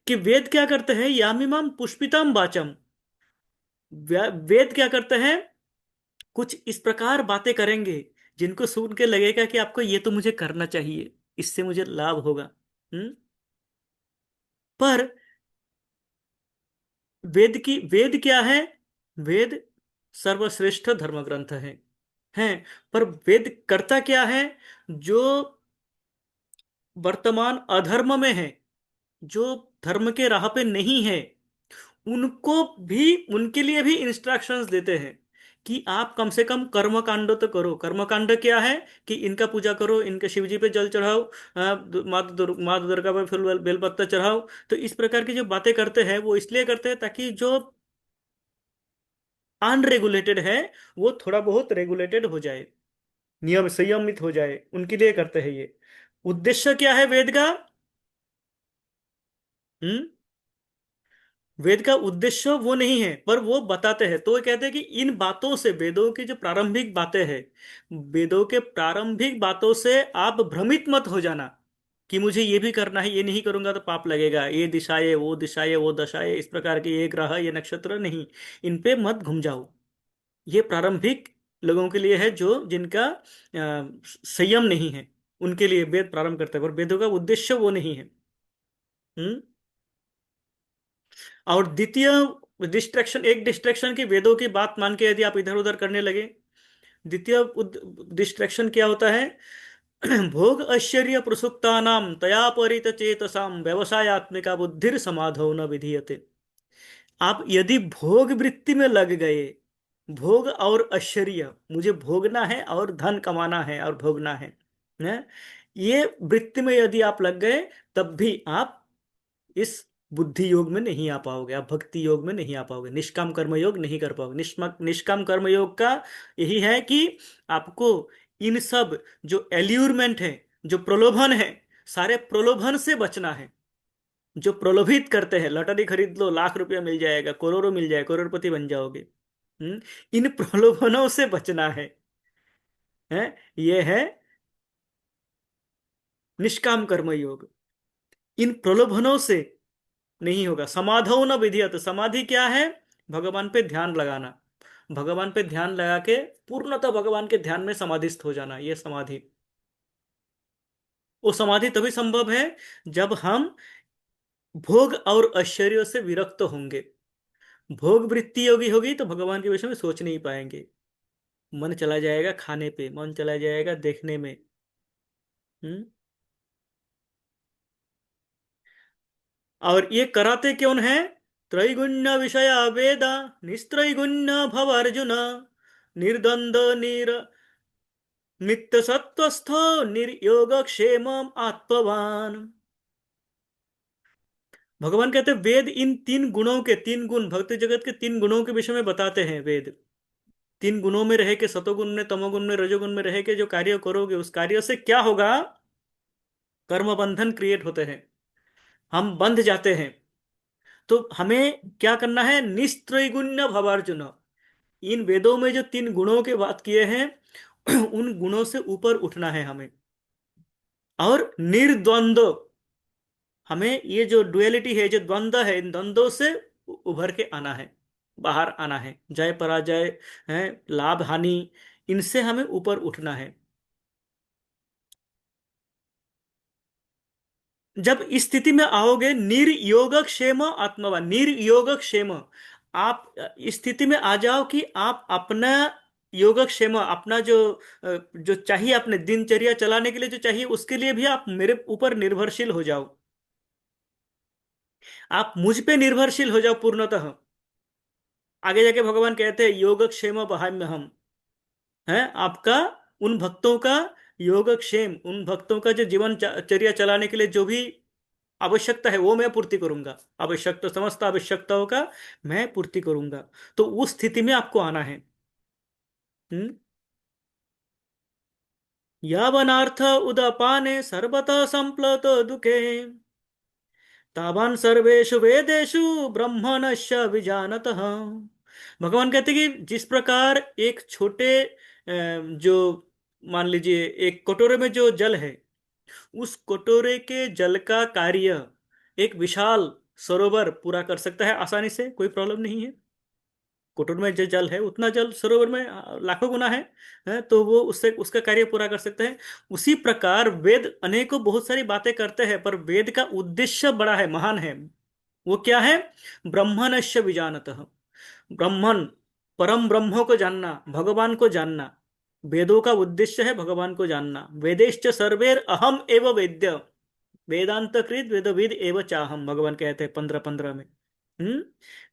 कि वेद क्या करते हैं, यामिमाम पुष्पितम वाचम, वेद क्या करते हैं, कुछ इस प्रकार बातें करेंगे जिनको सुन के लगेगा कि आपको ये तो मुझे करना चाहिए, इससे मुझे लाभ होगा। पर वेद क्या है, वेद सर्वश्रेष्ठ धर्म ग्रंथ है। पर वेद करता क्या है, जो वर्तमान अधर्म में है, जो धर्म के राह पे नहीं है, उनको भी, उनके लिए भी इंस्ट्रक्शंस देते हैं कि आप कम से कम कर्म कांड तो करो। कर्म कांड क्या है, कि इनका पूजा करो, इनके शिव जी पे जल चढ़ाओ, माता दुर्गा पे फूल बेलपत्ता चढ़ाओ। तो इस प्रकार की जो बातें करते हैं, वो इसलिए करते हैं ताकि जो अनरेगुलेटेड है, वो थोड़ा बहुत रेगुलेटेड हो जाए, नियम संयमित हो जाए, उनके लिए करते हैं ये। उद्देश्य क्या है वेद का, हम्म, वेद का उद्देश्य वो नहीं है, पर वो बताते हैं। तो वो कहते हैं कि इन बातों से, वेदों की जो प्रारंभिक बातें हैं, वेदों के प्रारंभिक बातों से आप भ्रमित मत हो जाना कि मुझे ये भी करना है, ये नहीं करूंगा तो पाप लगेगा, ये दिशाए वो दिशाए वो दशाए, इस प्रकार के ये ग्रह ये नक्षत्र नहीं, इन पे मत घुम जाओ। ये प्रारंभिक लोगों के लिए है, जो जिनका संयम नहीं है, उनके लिए वेद प्रारंभ करते हैं, पर वेदों का उद्देश्य वो नहीं है। हम्म। और द्वितीय डिस्ट्रैक्शन, एक डिस्ट्रैक्शन की वेदों की बात मान के यदि आप इधर उधर करने लगे, द्वितीय डिस्ट्रैक्शन क्या होता है, भोग ऐश्वर्य प्रसुप्तानाम तया परित चेतसाम व्यवसायत्मिका बुद्धिर समाधौ न विधीयते। आप यदि भोग वृत्ति में लग गए, भोग और ऐश्वर्य, मुझे भोगना है और धन कमाना है और भोगना है, ये वृत्ति में यदि आप लग गए, तब भी आप इस बुद्धि योग में नहीं आ पाओगे, आप भक्ति योग में नहीं आ पाओगे, निष्काम कर्म योग नहीं कर पाओगे। निष्काम कर्म योग का यही है कि आपको इन सब जो एल्यूरमेंट है, जो प्रलोभन है, सारे प्रलोभन से बचना है। जो प्रलोभित करते हैं, लॉटरी खरीद लो, लाख रुपया मिल जाएगा, करोड़ों मिल जाए, करोड़पति बन जाओगे। इन प्रलोभनों से बचना है। ये है निष्काम कर्म योग। इन प्रलोभनों से नहीं होगा। समाधौ न विधियत, समाधि क्या है? भगवान पे ध्यान लगाना, भगवान पे ध्यान लगा के पूर्णतः भगवान के ध्यान में समाधिस्थ हो जाना, ये समाधि। वो समाधि तभी संभव है जब हम भोग और ऐश्वर्यों से विरक्त होंगे। भोग वृत्ति योगी होगी तो भगवान के विषय में सोच नहीं पाएंगे, मन चला जाएगा खाने पे, मन चला जाएगा देखने में। हम्म। और ये कराते कौन है? त्रैगुण्य विषय वेदा निस्त्रैगुण्य भव अर्जुन, निर्द्वंद नित्य सत्वस्थो निर्योग क्षेम आत्मवान। भगवान कहते हैं वेद इन तीन गुणों के, तीन गुण भक्ति जगत के तीन गुणों के विषय में बताते हैं वेद। तीन गुणों में रह के, सतोगुण में, तमोगुण में, रजोगुण में रह के जो कार्य करोगे उस कार्य से क्या होगा? कर्म बंधन क्रिएट होते हैं, हम बंध जाते हैं। तो हमें क्या करना है? निस्त्रैगुण्य भवार्जुन। इन वेदों में जो तीन गुणों के बात किए हैं उन गुणों से ऊपर उठना है हमें। और निर्द्वंद्व, हमें ये जो डुअलिटी है, जो द्वंद्व है, इन द्वंद्वों से उभर के आना है, बाहर आना है। जय पराजय है, लाभ हानि, इनसे हमें ऊपर उठना है। जब इस स्थिति में आओगे, निर्योग क्षेम आत्मवान, निर्योग क्षेम, आप इस स्थिति में आ जाओ कि आप अपना योगक्षेम, अपना जो चाहिए अपने दिनचर्या चलाने के लिए जो चाहिए, उसके लिए भी आप मेरे ऊपर निर्भरशील हो जाओ। आप मुझ पे निर्भरशील हो जाओ पूर्णतः। आगे जाके भगवान कहते हैं योगक्षेम बहाम्य हम, है आपका, उन भक्तों का योगक्षेम, उन भक्तों का जो जीवन चर्या चलाने के लिए जो भी आवश्यकता है वो मैं पूर्ति करूंगा। आवश्यकता, समस्त आवश्यकताओं का मैं पूर्ति करूंगा। तो उस स्थिति में आपको आना है। हम्म। यावनार्थ उदपाने सर्वतः संप्लुत दुखे, तावान सर्वेषु वेदेषु ब्रह्मणस्य विजानतः। भगवान कहते हैं कि जिस प्रकार एक छोटे जो, मान लीजिए एक कटोरे में जो जल है, उस कटोरे के जल का कार्य एक विशाल सरोवर पूरा कर सकता है आसानी से, कोई प्रॉब्लम नहीं है। कटोरे में जो जल है उतना जल सरोवर में लाखों गुना है, तो वो उससे उसका कार्य पूरा कर सकते हैं। उसी प्रकार वेद अनेकों बहुत सारी बातें करते हैं, पर वेद का उद्देश्य बड़ा है, महान है। वो क्या है? ब्रह्मणस्य विजानतः, ब्रह्मन, परम ब्रह्म को जानना, भगवान को जानना। वेदों का उद्देश्य है भगवान को जानना। वेदेश्च सर्वेर अहम एव वेद्य, वेदांत कृत वेदविद एव चाहम, भगवान कहते हैं 15:15 में।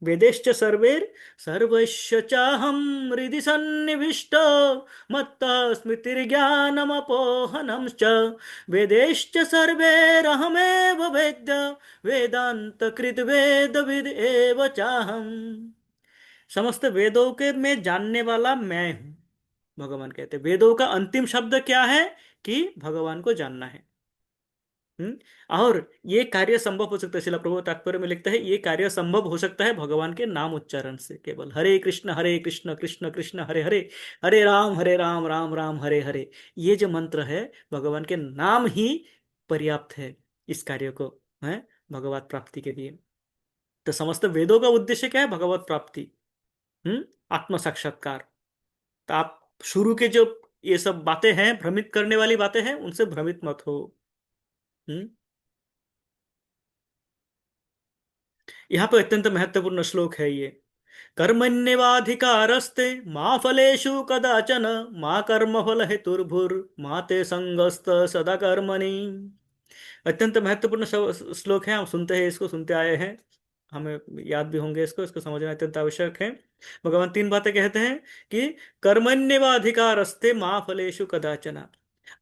वेदेश्च सर्वेर सर्वस्य चाहम हृदि सन्निविष्ट, मत्तः स्मृतिर्ज्ञानमपोहनं च, वेदेश्च सर्वैरहमेव वेद्य, वेदांत कृत वेदविद एव चाहम। समस्त वेदों के में जानने वाला मैं हूं, भगवान कहते हैं। वेदों का अंतिम शब्द क्या है? कि भगवान को जानना है। हम्म। और ये कार्य संभव हो सकता है, शिला प्रभु तात्पर्य में लिखता है, ये कार्य संभव हो सकता है भगवान के नाम उच्चारण से केवल। हरे कृष्ण कृष्ण कृष्ण हरे हरे, हरे राम राम राम हरे हरे। ये जो मंत्र है, भगवान के नाम ही पर्याप्त है इस कार्य को, है भगवत प्राप्ति के लिए। तो समस्त वेदों का उद्देश्य क्या है? भगवत प्राप्ति, आत्म साक्षात्कार। तो आप शुरू के जो ये सब बातें हैं, भ्रमित करने वाली बातें हैं, उनसे भ्रमित मत हो। हम्म। यहाँ पे अत्यंत महत्वपूर्ण श्लोक है ये। कर्मण्येवाधिकारस्ते मा फलेषु कदाचन, मा कर्मफल हेतुर्भुर्मा ते संगस्त सदा कर्मणि। अत्यंत महत्वपूर्ण श्लोक है, हम सुनते हैं इसको, सुनते आए हैं, हमें याद भी होंगे इसको, इसको समझना अत्यंत आवश्यक है। भगवान तीन बातें कहते हैं कि कर्मण्येवाधिकारस्ते मा फलेषु कदाचन,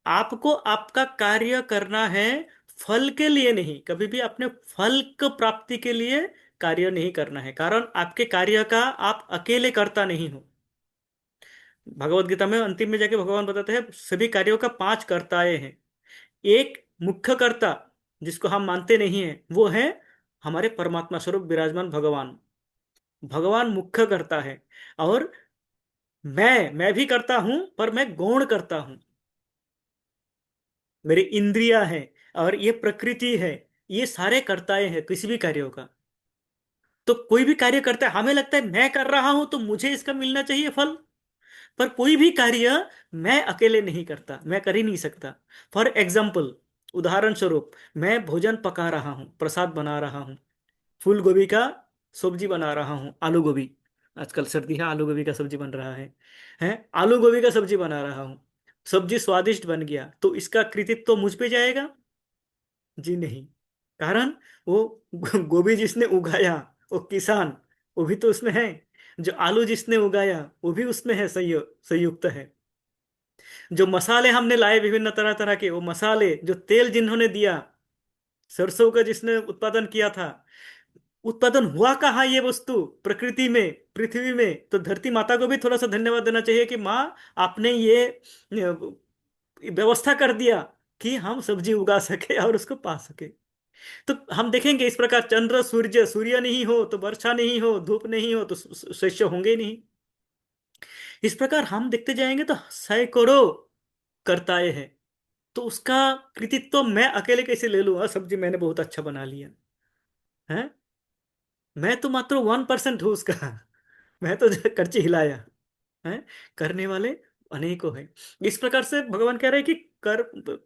आपको आपका कार्य करना है, फल के लिए नहीं, कभी भी अपने फल को प्राप्ति के लिए कार्य नहीं करना है, कारण आपके कार्य का आप अकेले करता नहीं हो। भगवत गीता में अंतिम में जाके भगवान बताते हैं सभी कार्यों का पांच कर्ताएं हैं। एक मुख्य कर्ता जिसको हम मानते नहीं है, वो है हमारे परमात्मा स्वरूप विराजमान भगवान। भगवान मुख्य करता है। और मैं भी करता हूं, पर मैं गौण करता हूं। मेरी इंद्रियां हैं और ये प्रकृति है, ये सारे कर्ताएं हैं किसी भी कार्यों का। तो कोई भी कार्य करता है, हमें लगता है मैं कर रहा हूं तो मुझे इसका मिलना चाहिए फल। पर कोई भी कार्य मैं अकेले नहीं करता, मैं कर ही नहीं सकता। फॉर एग्जाम्पल, उदाहरण स्वरूप, मैं भोजन पका रहा हूँ, प्रसाद बना रहा हूँ, फूल गोभी का सब्जी बना रहा हूँ, आलू गोभी, आजकल सर्दी है, आलू गोभी का सब्जी बन रहा है आलू गोभी का सब्जी बना रहा हूँ। सब्जी स्वादिष्ट बन गया तो इसका कृतित्व तो मुझ पे जाएगा? जी नहीं। कारण वो गोभी जिसने उगाया, वो किसान, वो भी तो उसमें है। जो आलू जिसने उगाया, वो भी उसमें है, संयुक्त है। जो मसाले हमने लाए विभिन्न तरह तरह के, वो मसाले, जो तेल जिन्होंने दिया, सरसों का जिसने उत्पादन किया था, उत्पादन हुआ कहाँ ये वस्तु? प्रकृति में, पृथ्वी में। तो धरती माता को भी थोड़ा सा धन्यवाद देना चाहिए कि माँ, आपने ये व्यवस्था कर दिया कि हम सब्जी उगा सके और उसको पा सके। तो हम देखेंगे इस प्रकार, चंद्र सूर्य, सूर्य नहीं हो तो वर्षा नहीं हो, धूप नहीं हो तो शस्य होंगे ही नहीं। इस प्रकार हम देखते जाएंगे तो सैकड़ों कर्ताएं हैं। तो उसका कृतित्व तो मैं अकेले कैसे ले लूँ? सब्जी मैंने बहुत अच्छा बना लिया है, मैं तो मात्र 1% हूँ उसका। मैं तो जो करची हिलाया है, करने वाले अनेकों हैं। इस प्रकार से भगवान कह रहे हैं कि कर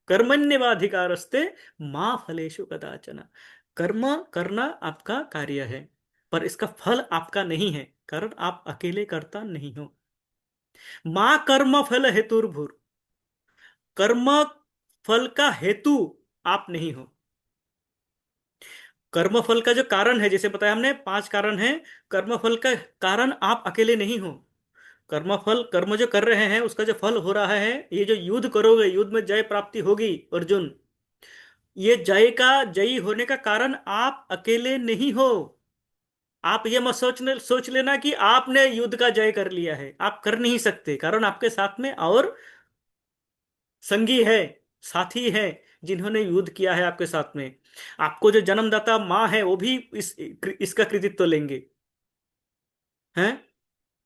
कर्मण्येवाधिकारस्ते माँ फलेषु कदाचन। कर्म करना आपका कार्य है, पर इसका फल आपका नहीं है, कारण आप अकेले करता नहीं हो। माँ कर्म फल हेतुर्भुर। कर्म फल का हेतु आप नहीं हो। कर्म फल का जो कारण है, जैसे बताया हमने, पांच कारण है। कर्म फल का कारण आप अकेले नहीं हो। कर्म फल, कर्म जो कर रहे हैं उसका जो फल हो रहा है, ये जो युद्ध करोगे, युद्ध में जय प्राप्ति होगी अर्जुन, ये जय का, जयी होने का कारण आप अकेले नहीं हो। आप ये मत सोच लेना कि आपने युद्ध का जय कर लिया है, आप कर नहीं सकते, कारण आपके साथ में और संगी है, साथी है, जिन्होंने युद्ध किया है आपके साथ में। आपको जो जन्मदाता माँ है, वो भी इसका कृतित्व लेंगे हैं।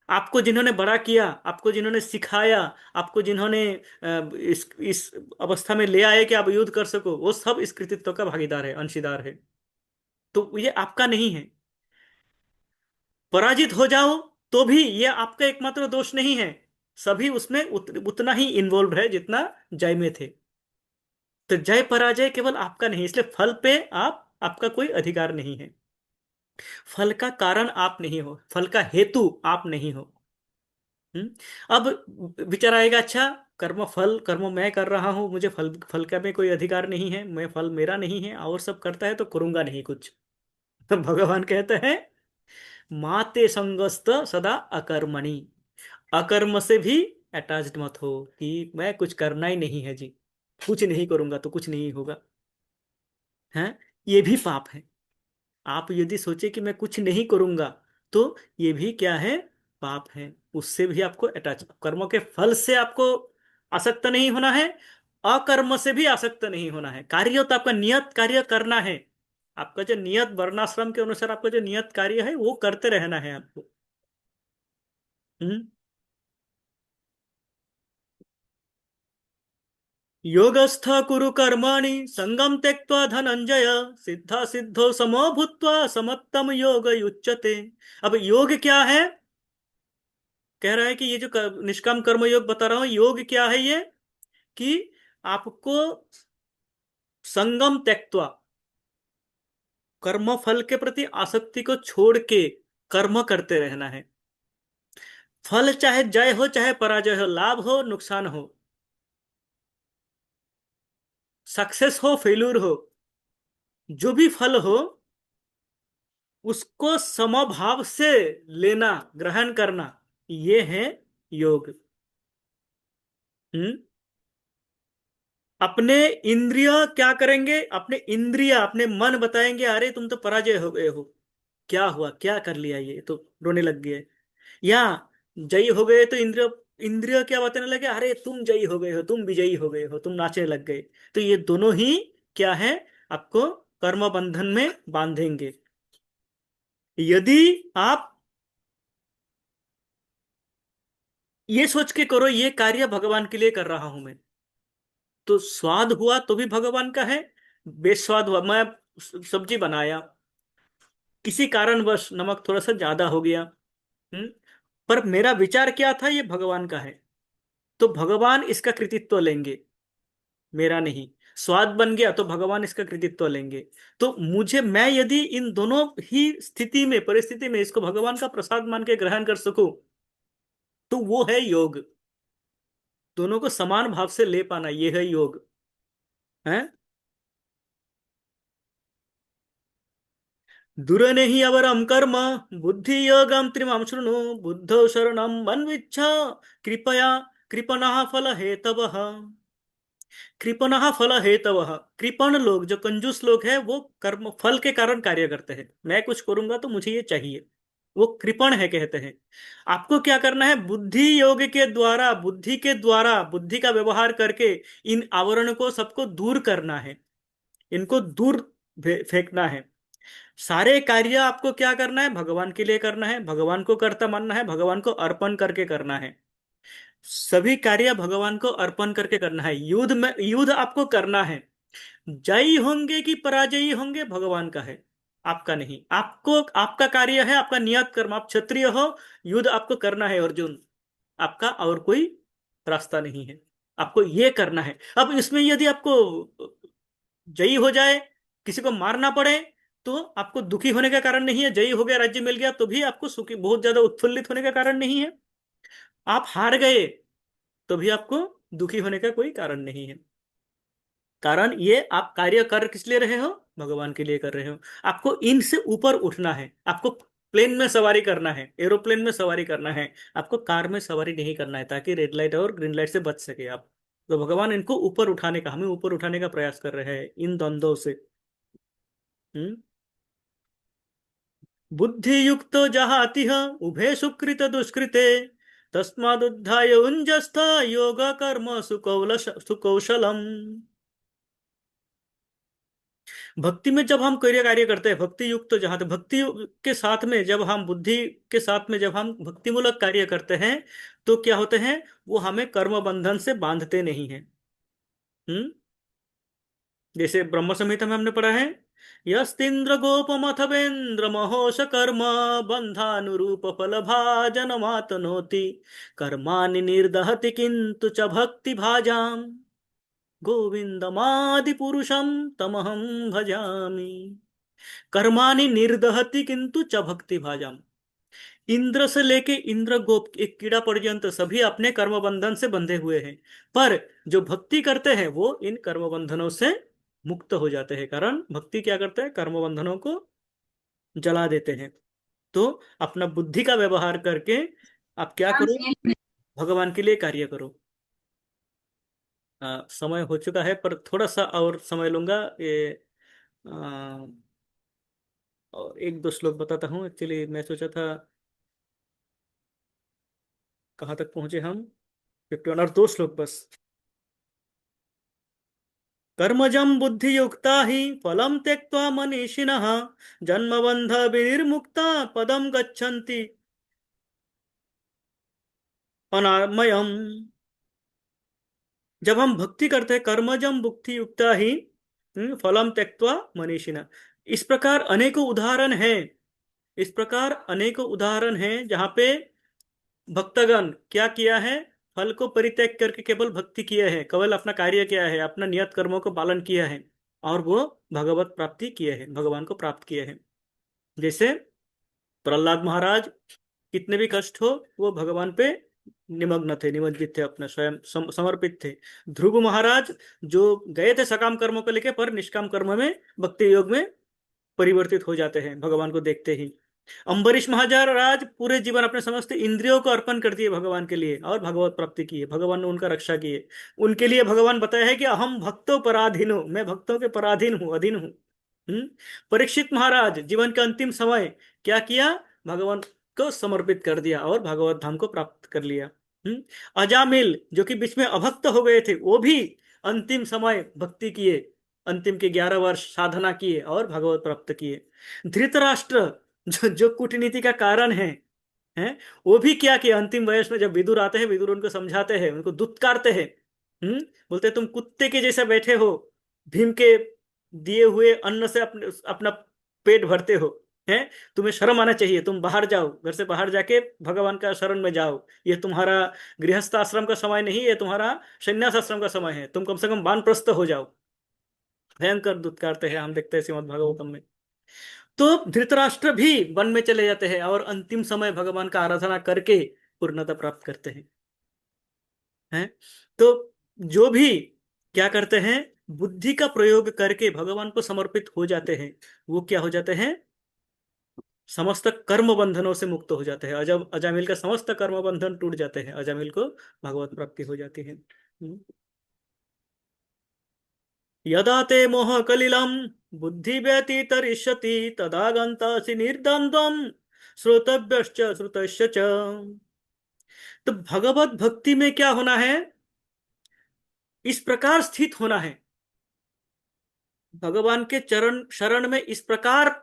आपको जिन्होंने बड़ा किया, आपको जिन्होंने सिखाया, आपको जिन्होंने इस अवस्था में ले आए कि आप युद्ध कर सको, वो सब इस कृतित्व का भागीदार है, अंशीदार है। तो ये आपका नहीं है। पराजित हो जाओ तो भी ये आपका एकमात्र दोष नहीं है। सभी उसमें उतना ही इन्वॉल्व है जितना जय में थे। तो जय पराजय केवल आपका नहीं, इसलिए फल पे आपका कोई अधिकार नहीं है। फल का कारण आप नहीं हो, फल का हेतु आप नहीं हो। अब विचार आएगा, अच्छा, कर्म फल, कर्म मैं कर रहा हूं, मुझे फल फल का में कोई अधिकार नहीं है, मैं, फल मेरा नहीं है, और सब करता है तो करूंगा नहीं कुछ। भगवान कहते हैं माते संगस्त सदा अकर्मणि। अकर्म से भी अटैच्ड मत हो कि मैं कुछ करना ही नहीं है जी, कुछ नहीं करूंगा तो कुछ नहीं होगा, है। ये भी पाप है। आप यदि सोचे कि मैं कुछ नहीं करूंगा, तो ये भी क्या है? पाप है। उससे भी आपको अटैच, कर्मों के फल से आपको आसक्त नहीं होना है, अकर्म से भी आसक्त नहीं होना है। कार्य तो आपका नियत कार्य करना है। आपका जो नियत वर्णाश्रम के अनुसार आपका जो नियत कार्य है वो करते रहना है आपको। हम्म। योगस्थ कुरु कर्माणि संगम त्यक्त्वा धनंजय, सिद्धा सिद्धो समो भूत्वा समत्तम योग युच्यते। अब योग क्या है? कह रहा है कि ये जो निष्काम कर्म योग बता रहा हूं, योग क्या है ये? कि आपको संगम त्यक्त्वा, कर्म फल के प्रति आसक्ति को छोड़ के कर्म करते रहना है। फल चाहे जय हो चाहे पराजय हो, लाभ हो नुकसान हो, सक्सेस हो फेल्यूर हो, जो भी फल हो, उसको समभाव से लेना, ग्रहण करना, ये है योग। हम्म। अपने इंद्रिय क्या करेंगे, अपने इंद्रिय अपने मन बताएंगे अरे तुम तो पराजय हो गए हो, क्या हुआ, क्या कर लिया, ये तो रोने लग गए। या जयी हो गए तो इंद्रिय, इंद्रिय क्या बताने लगे, अरे तुम जयी हो गए हो, तुम विजयी हो गए हो, तुम नाचने लग गए। तो ये दोनों ही क्या है, आपको कर्म बंधन में बांधेंगे। यदि आप ये सोच के करो ये कार्य भगवान के लिए कर रहा हूं मैं, तो स्वाद हुआ तो भी भगवान का है, बेस्वाद हुआ, मैं सब्जी बनाया, किसी कारणवश नमक थोड़ा सा ज्यादा हो गया, हम्म, पर मेरा विचार क्या था, ये भगवान का है, तो भगवान इसका कृतित्व लेंगे, मेरा नहीं। स्वाद बन गया तो भगवान इसका कृतित्व लेंगे। तो मुझे, मैं यदि इन दोनों ही स्थिति में, परिस्थिति में इसको भगवान का प्रसाद मान के ग्रहण कर सकूं, तो वो है योग। दोनों को समान भाव से ले पाना, ये है योग है। दुरने ही अवरम कर्म बुद्धि योगम त्रिमाम शृणु बुद्धौ शरणम मन्विच्छ कृपया कृपणः फल हेतवः। कृपणः फल हेतवः, कृपण लोग, जो कंजूस लोग हैं, वो कर्म फल के कारण कार्य करते हैं, मैं कुछ करूंगा तो मुझे ये चाहिए, वो कृपण है कहते हैं। आपको क्या करना है, बुद्धि योग के द्वारा, बुद्धि के द्वारा, बुद्धि का व्यवहार करके इन आवरण को सबको दूर करना है, इनको दूर फेंकना है। सारे कार्य आपको क्या करना है, भगवान के लिए करना है, भगवान को कर्ता मानना है, भगवान को अर्पण करके करना है। सभी कार्य भगवान को अर्पण करके करना है। युद्ध में, युद्ध आपको करना है, जयी होंगे कि पराजयी होंगे भगवान का है, आपका नहीं। आपको, आपका कार्य है, आपका नियत कर्म, आप क्षत्रिय हो, युद्ध आपको करना है अर्जुन, आपका और कोई रास्ता नहीं है, आपको ये करना है। अब इसमें यदि आपको जयी हो जाए, किसी को मारना पड़े, तो आपको दुखी होने का कारण नहीं है, जयी हो गया, राज्य मिल गया, तो भी आपको सुखी, बहुत ज्यादा उत्फुल्लित होने का कारण नहीं है। आप हार गए तो भी आपको दुखी होने का कोई कारण नहीं है। कारण ये आप कार्य कर किस लिए रहे हो, भगवान के लिए कर रहे हो। आपको इनसे ऊपर उठना है, आपको प्लेन में सवारी करना है, एरोप्लेन में सवारी करना है, आपको कार में सवारी नहीं करना है, ताकि रेड लाइट और ग्रीन लाइट से बच सके आप। तो भगवान इनको ऊपर उठाने का, हमें ऊपर उठाने का प्रयास कर रहे हैं इन द्वंद्वों से। हम्म। बुद्धि युक्तो जहातिह उभे सुकृत दुष्कृते तस्मादुत्थाय युञ्जस्थ योग कर्म सुकौशलम। भक्ति में जब हम कार्य कार्य करते हैं, भक्ति युक्त, जहां तक भक्ति के साथ में, जब हम बुद्धि के साथ में, जब हम भक्ति मूलक कार्य करते हैं, तो क्या होते हैं, वो हमें कर्म बंधन से बांधते नहीं हैं। हम्म। जैसे ब्रह्म संहिता में हमने पढ़ा है, यस्तीन्द्र गोपमथवेन्द्र महोश कर्म बंधानुरूप फल भाजन मातनोति कर्माणि निर्दहति किंतु च भक्ति भाजाम गोविंदमादि पुरुषम तमहम भजामि। कर्माणि निर्दहति किंतु च भक्ति भाजाम। इंद्र से लेके इंद्र गोप, एक कीड़ा पर्यंत सभी अपने कर्म बंधन से बंधे हुए हैं, पर जो भक्ति करते हैं वो इन कर्म बंधनों से मुक्त हो जाते हैं। कारण भक्ति क्या करता है, कर्म बंधनों को जला देते हैं। तो अपना बुद्धि का व्यवहार करके आप क्या करो, भगवान के लिए कार्य करो। समय हो चुका है, पर थोड़ा सा और समय लूंगा ये। आ, और एक दो श्लोक बताता हूँ, एक्चुअली मैं सोचा था, कहाँ तक पहुंचे हम, 51, और दो श्लोक बस। कर्मजं बुद्धियुक्ता हि फलं त्यक्त्वा मनीषिणः जन्मबन्ध विनिर्मुक्ता पदं गच्छन्ति अनामयम्। जब हम भक्ति करते हैं, कर्मजं बुद्धि युक्ता ही फलम त्यक्त्वा मनीषिणः, इस प्रकार अनेकों उदाहरण हैं, इस प्रकार अनेकों उदाहरण हैं जहां पे भक्तगण क्या किया है, फल को परित्याग करके केवल भक्ति किए हैं, केवल अपना कार्य किया है, अपना नियत कर्मों को पालन किया है, और वो भगवत प्राप्ति किए हैं, भगवान को प्राप्त किए हैं। जैसे प्रहलाद महाराज, कितने भी कष्ट हो, वो भगवान पे निमग्न थे, निमज्जित थे, अपने स्वयं समर्पित थे। ध्रुव महाराज जो गए थे सकाम कर्मों को लेके, पर निष्काम कर्म में, भक्ति योग में परिवर्तित हो जाते हैं भगवान को देखते ही। अम्बरीश महाराज पूरे जीवन अपने समस्त इंद्रियों को अर्पण कर दिए भगवान के लिए और भगवत प्राप्ति की है, भगवान ने उनका रक्षा की है। उनके लिए भगवान बताया है कि अहम भक्तों पराधीन हूं, मैं भक्तों के पराधीन हूं, अधीन हूं। परीक्षित महाराज जीवन के अंतिम समय क्या किया, भगवान को समर्पित कर दिया और भगवत धाम को प्राप्त कर लिया। अजामिल जो कि बीच में अभक्त हो गए थे, वो भी अंतिम समय भक्ति किए, अंतिम के 11 वर्ष साधना किए और भगवत प्राप्त किए। धृतराष्ट्र जो कूटनीति का कारण है, वो भी क्या किया, अंतिम वयस में जब विदुर आते हैं, विदुर उनको समझाते हैं, उनको दुत्कारते हैं। बोलते हैं, तुम कुत्ते के जैसे बैठे हो, भीम के दिए हुए अन्न से अपना पेट भरते हो, हैं? तुम्हें शर्म आना चाहिए, तुम बाहर जाओ, घर से बाहर जाके भगवान का शरण में जाओ। ये तुम्हारा गृहस्थ आश्रम का समय नहीं, ये तुम्हारा संन्यास आश्रम का समय है, तुम कम से कम वानप्रस्थ हो जाओ। भयंकर दुत्कारते हैं, हम देखते हैं श्रीमद् भागवतम में। तो धृतराष्ट्र भी वन में चले जाते हैं और अंतिम समय भगवान का आराधना करके पूर्णता प्राप्त करते हैं। तो जो भी क्या करते हैं, बुद्धि का प्रयोग करके भगवान को समर्पित हो जाते हैं, वो क्या हो जाते हैं, समस्त कर्म बंधनों से मुक्त हो जाते हैं। अजामिल का समस्त कर्म बंधन टूट जाते हैं, अजामिल को भगवत प्राप्ति हो जाती है। यदा ते मोह कलिलम बुद्धि व्यतीतरिष्यति तदा गंतासि निर्द्वंद्वम श्रोतव्यश्च श्रुतश्च च। तो भगवत भक्ति में क्या होना है, इस प्रकार स्थित होना है, भगवान के चरण शरण में इस प्रकार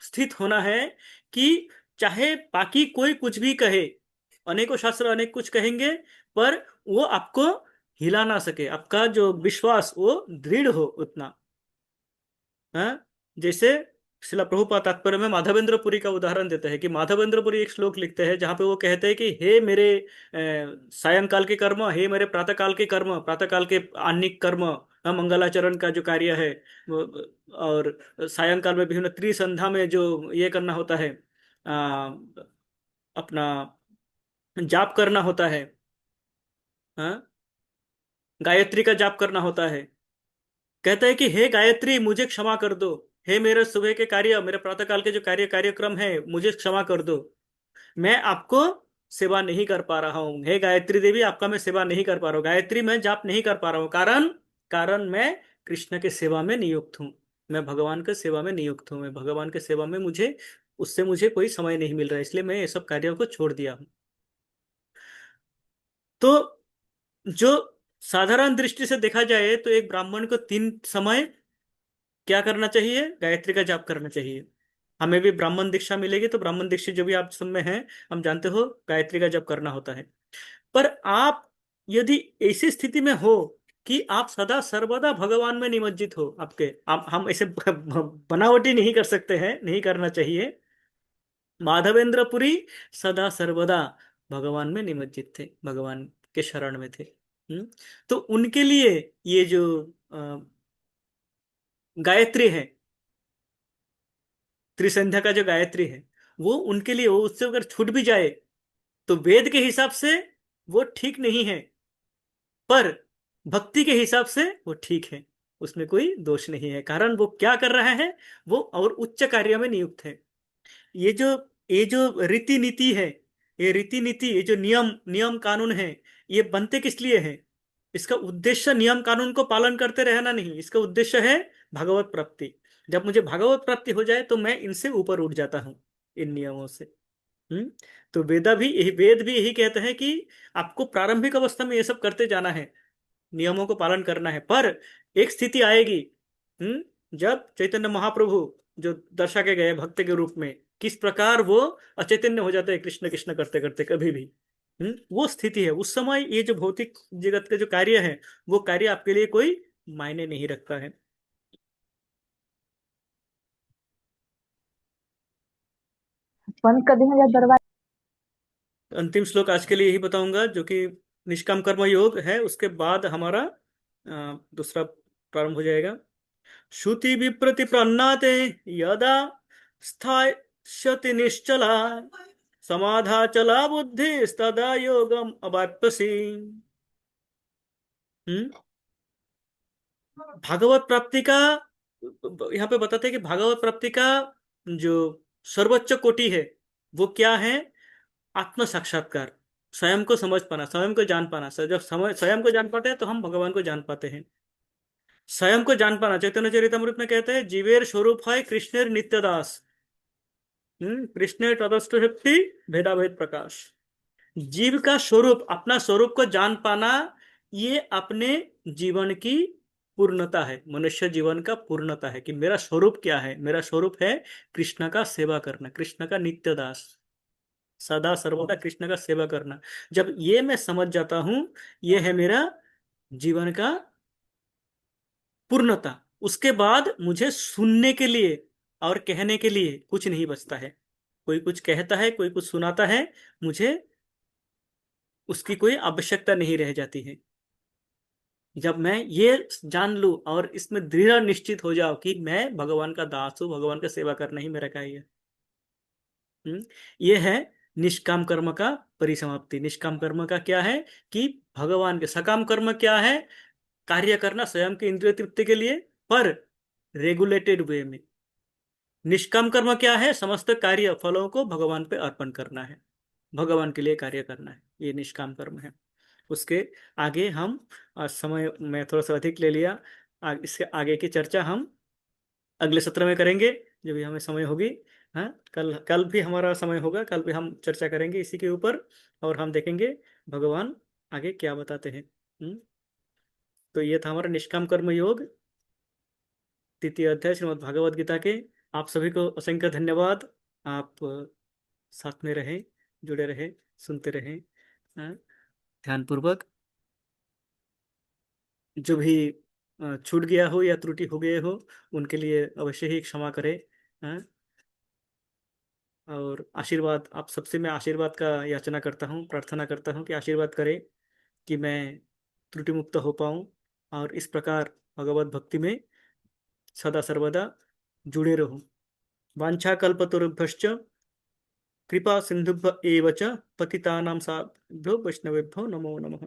स्थित होना है कि चाहे बाकी कोई कुछ भी कहे, अनेकों शास्त्र अनेक कुछ कहेंगे, पर वो आपको हिला ना सके, आपका जो विश्वास वो दृढ़ हो उतना। हाँ, जैसे शिला प्रभुपाद तात्पर्य में माधवेंद्र पुरी का उदाहरण देते हैं कि माधवेंद्र पुरी एक श्लोक लिखते हैं जहां पे वो कहते हैं कि हे मेरे सायंकाल के कर्म, हे मेरे प्रातःकाल के कर्म, प्रातःकाल के आह्निक कर्म, मंगलाचरण का जो कार्य है और सायंकाल में विभिन्न त्रिसंध्या में जो ये करना होता है, अपना जाप करना होता है, हाँ, गायत्री का जाप करना होता है। कहता है कि हे गायत्री मुझे क्षमा कर दो, हे मेरे सुबह के कार्य, मेरे प्रातःकाल के जो कार्यक्रम है, मुझे क्षमा कर दो, मैं आपको सेवा नहीं कर पा रहा हूँ। हे गायत्री देवी, आपका मैं सेवा नहीं कर पा रहा हूँ, गायत्री मैं जाप नहीं कर पा रहा हूँ, कारण कारण मैं कृष्ण के सेवा में नियुक्त हूँ, मैं भगवान के सेवा में नियुक्त हूँ, मैं भगवान के सेवा में मुझे उससे मुझे कोई समय नहीं मिल रहा है, इसलिए मैं ये सब कार्यों को छोड़ दिया हूँ। तो जो साधारण दृष्टि से देखा जाए तो एक ब्राह्मण को 3 समय क्या करना चाहिए, गायत्री का जाप करना चाहिए। हमें भी ब्राह्मण दीक्षा मिलेगी, तो ब्राह्मण दीक्षा जो भी आप सब में है, हम जानते हो गायत्री का जाप करना होता है। पर आप यदि ऐसी स्थिति में हो कि आप सदा सर्वदा भगवान में निमज्जित हो, आपके हम ऐसे बनावटी नहीं कर सकते हैं, नहीं करना चाहिए। माधवेंद्र पुरी सदा सर्वदा भगवान में निमज्जित थे, भगवान के शरण में थे। तो उनके लिए ये जो गायत्री है, त्रिसंध्या का जो गायत्री है, वो उनके लिए, वो उससे अगर छूट भी जाए तो वेद के हिसाब से वो ठीक नहीं है, पर भक्ति के हिसाब से वो ठीक है, उसमें कोई दोष नहीं है, कारण वो क्या कर रहा है, वो और उच्च कार्य में नियुक्त है। ये जो ये जो रीति नीति है, ये रीति नीति, ये जो नियम नियम कानून है, ये बनते किस लिए है, इसका उद्देश्य नियम कानून को पालन करते रहना नहीं, इसका उद्देश्य है भगवत प्राप्ति। जब मुझे भगवत प्राप्ति हो जाए तो मैं इनसे ऊपर उठ जाता हूँ, इन नियमों से। हम्म तो वेद भी यही कहते हैं कि आपको प्रारंभिक अवस्था में ये सब करते जाना है, नियमों को पालन करना है, पर एक स्थिति आएगी, जब चैतन्य महाप्रभु जो दर्शा के गए भक्त के रूप में, किस प्रकार वो अचैतन्य हो जाते हैं कृष्ण कृष्ण करते करते कभी भी। वो स्थिति है, उस समय ये जो भौतिक जगत के जो कार्य है, वो कार्य आपके लिए कोई मायने नहीं रखता है। बंद कर देंगे जब दरवाजा। अंतिम श्लोक आज के लिए यही बताऊंगा, जो कि निष्काम कर्म योग है, उसके बाद हमारा दूसरा प्रारंभ हो जाएगा। श्रुति विप्रतिपन्नाते यदा स्थास्यति निश्चला समाधाचला बुद्धि तदा योगम अवाप्यसि। हम्म भागवत प्राप्ति का यहाँ पे बताते हैं कि भागवत प्राप्ति का जो सर्वोच्च कोटि है। वो क्या है? आत्म साक्षात्कार, स्वयं को समझ पाना, स्वयं को जान पाना। जब समय स्वयं को जान पाते हैं तो हम भगवान को जान पाते हैं। स्वयं को जान पाना, चैतन्य चरितमृत में कहते हैं, जीवेर स्वरूप है कृष्णेर नित्य दास। कृष्णेर तदस्थ शक्ति भेदा भेद प्रकाश। जीव का स्वरूप, अपना स्वरूप को जान पाना, ये अपने जीवन की पूर्णता है। मनुष्य जीवन का पूर्णता है कि मेरा स्वरूप क्या है। मेरा स्वरूप है कृष्ण का सेवा करना, कृष्ण का नित्य दास, सदा सर्वदा कृष्ण का सेवा करना। जब ये मैं समझ जाता हूं, ये है मेरा जीवन का पूर्णता। उसके बाद मुझे सुनने के लिए और कहने के लिए कुछ नहीं बचता है। कोई कुछ कहता है, कोई कुछ सुनाता है, मुझे उसकी कोई आवश्यकता नहीं रह जाती है। जब मैं ये जान लूं और इसमें दृढ़ निश्चित हो जाओ कि मैं भगवान का दास हूं, भगवान का सेवा करना ही मेरा कार्य है। हम्म, ये है निष्काम कर्म का परिसमाप्ति। निष्काम कर्म का क्या है कि भगवान के, सकाम कर्म क्या है? कार्य करना स्वयं के इंद्रिय तृप्ति के लिए, पर रेगुलेटेड वे में। निष्काम कर्म क्या है? समस्त कार्य फलों को भगवान पे अर्पण करना है, भगवान के लिए कार्य करना है, ये निष्काम कर्म है। उसके आगे हम, समय मैं थोड़ा सा अधिक ले लिया, इसके आगे की चर्चा हम अगले सत्र में करेंगे, जब भी हमें समय होगी। हाँ, कल कल भी हमारा समय होगा, कल भी हम चर्चा करेंगे इसी के ऊपर, और हम देखेंगे भगवान आगे क्या बताते हैं। तो ये था हमारा निष्काम कर्म योग, तृतीय अध्याय श्रीमद् भागवत गीता के। आप सभी को असंख्य धन्यवाद। आप साथ में रहे, जुड़े रहे, सुनते रहे, ध्यानपूर्वक। जो भी छूट गया हो या त्रुटि हो गए हो, उनके लिए अवश्य ही क्षमा करें। हाँ, और आशीर्वाद, आप सबसे मैं आशीर्वाद का याचना करता हूँ, प्रार्थना करता हूँ कि आशीर्वाद करें कि मैं त्रुटि मुक्त हो पाऊँ और इस प्रकार भगवत भक्ति में सदा सर्वदा जुड़े रहूं। वांछा कल्पतरुभ्यश्च कृपा सिंधुभ्य एव च पतितानां साधुभ्यो वैष्णवेभ्यो नमो नमः।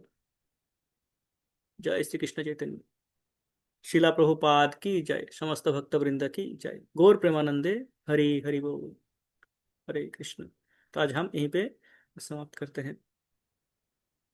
जय श्री कृष्ण चैतन्य, शिला प्रभुपाद की जय, समस्त भक्त वृंद की जय, गौर प्रेमानंदे। हरि हरि बोल। हरे कृष्ण। तो आज हम यहीं पे समाप्त करते हैं।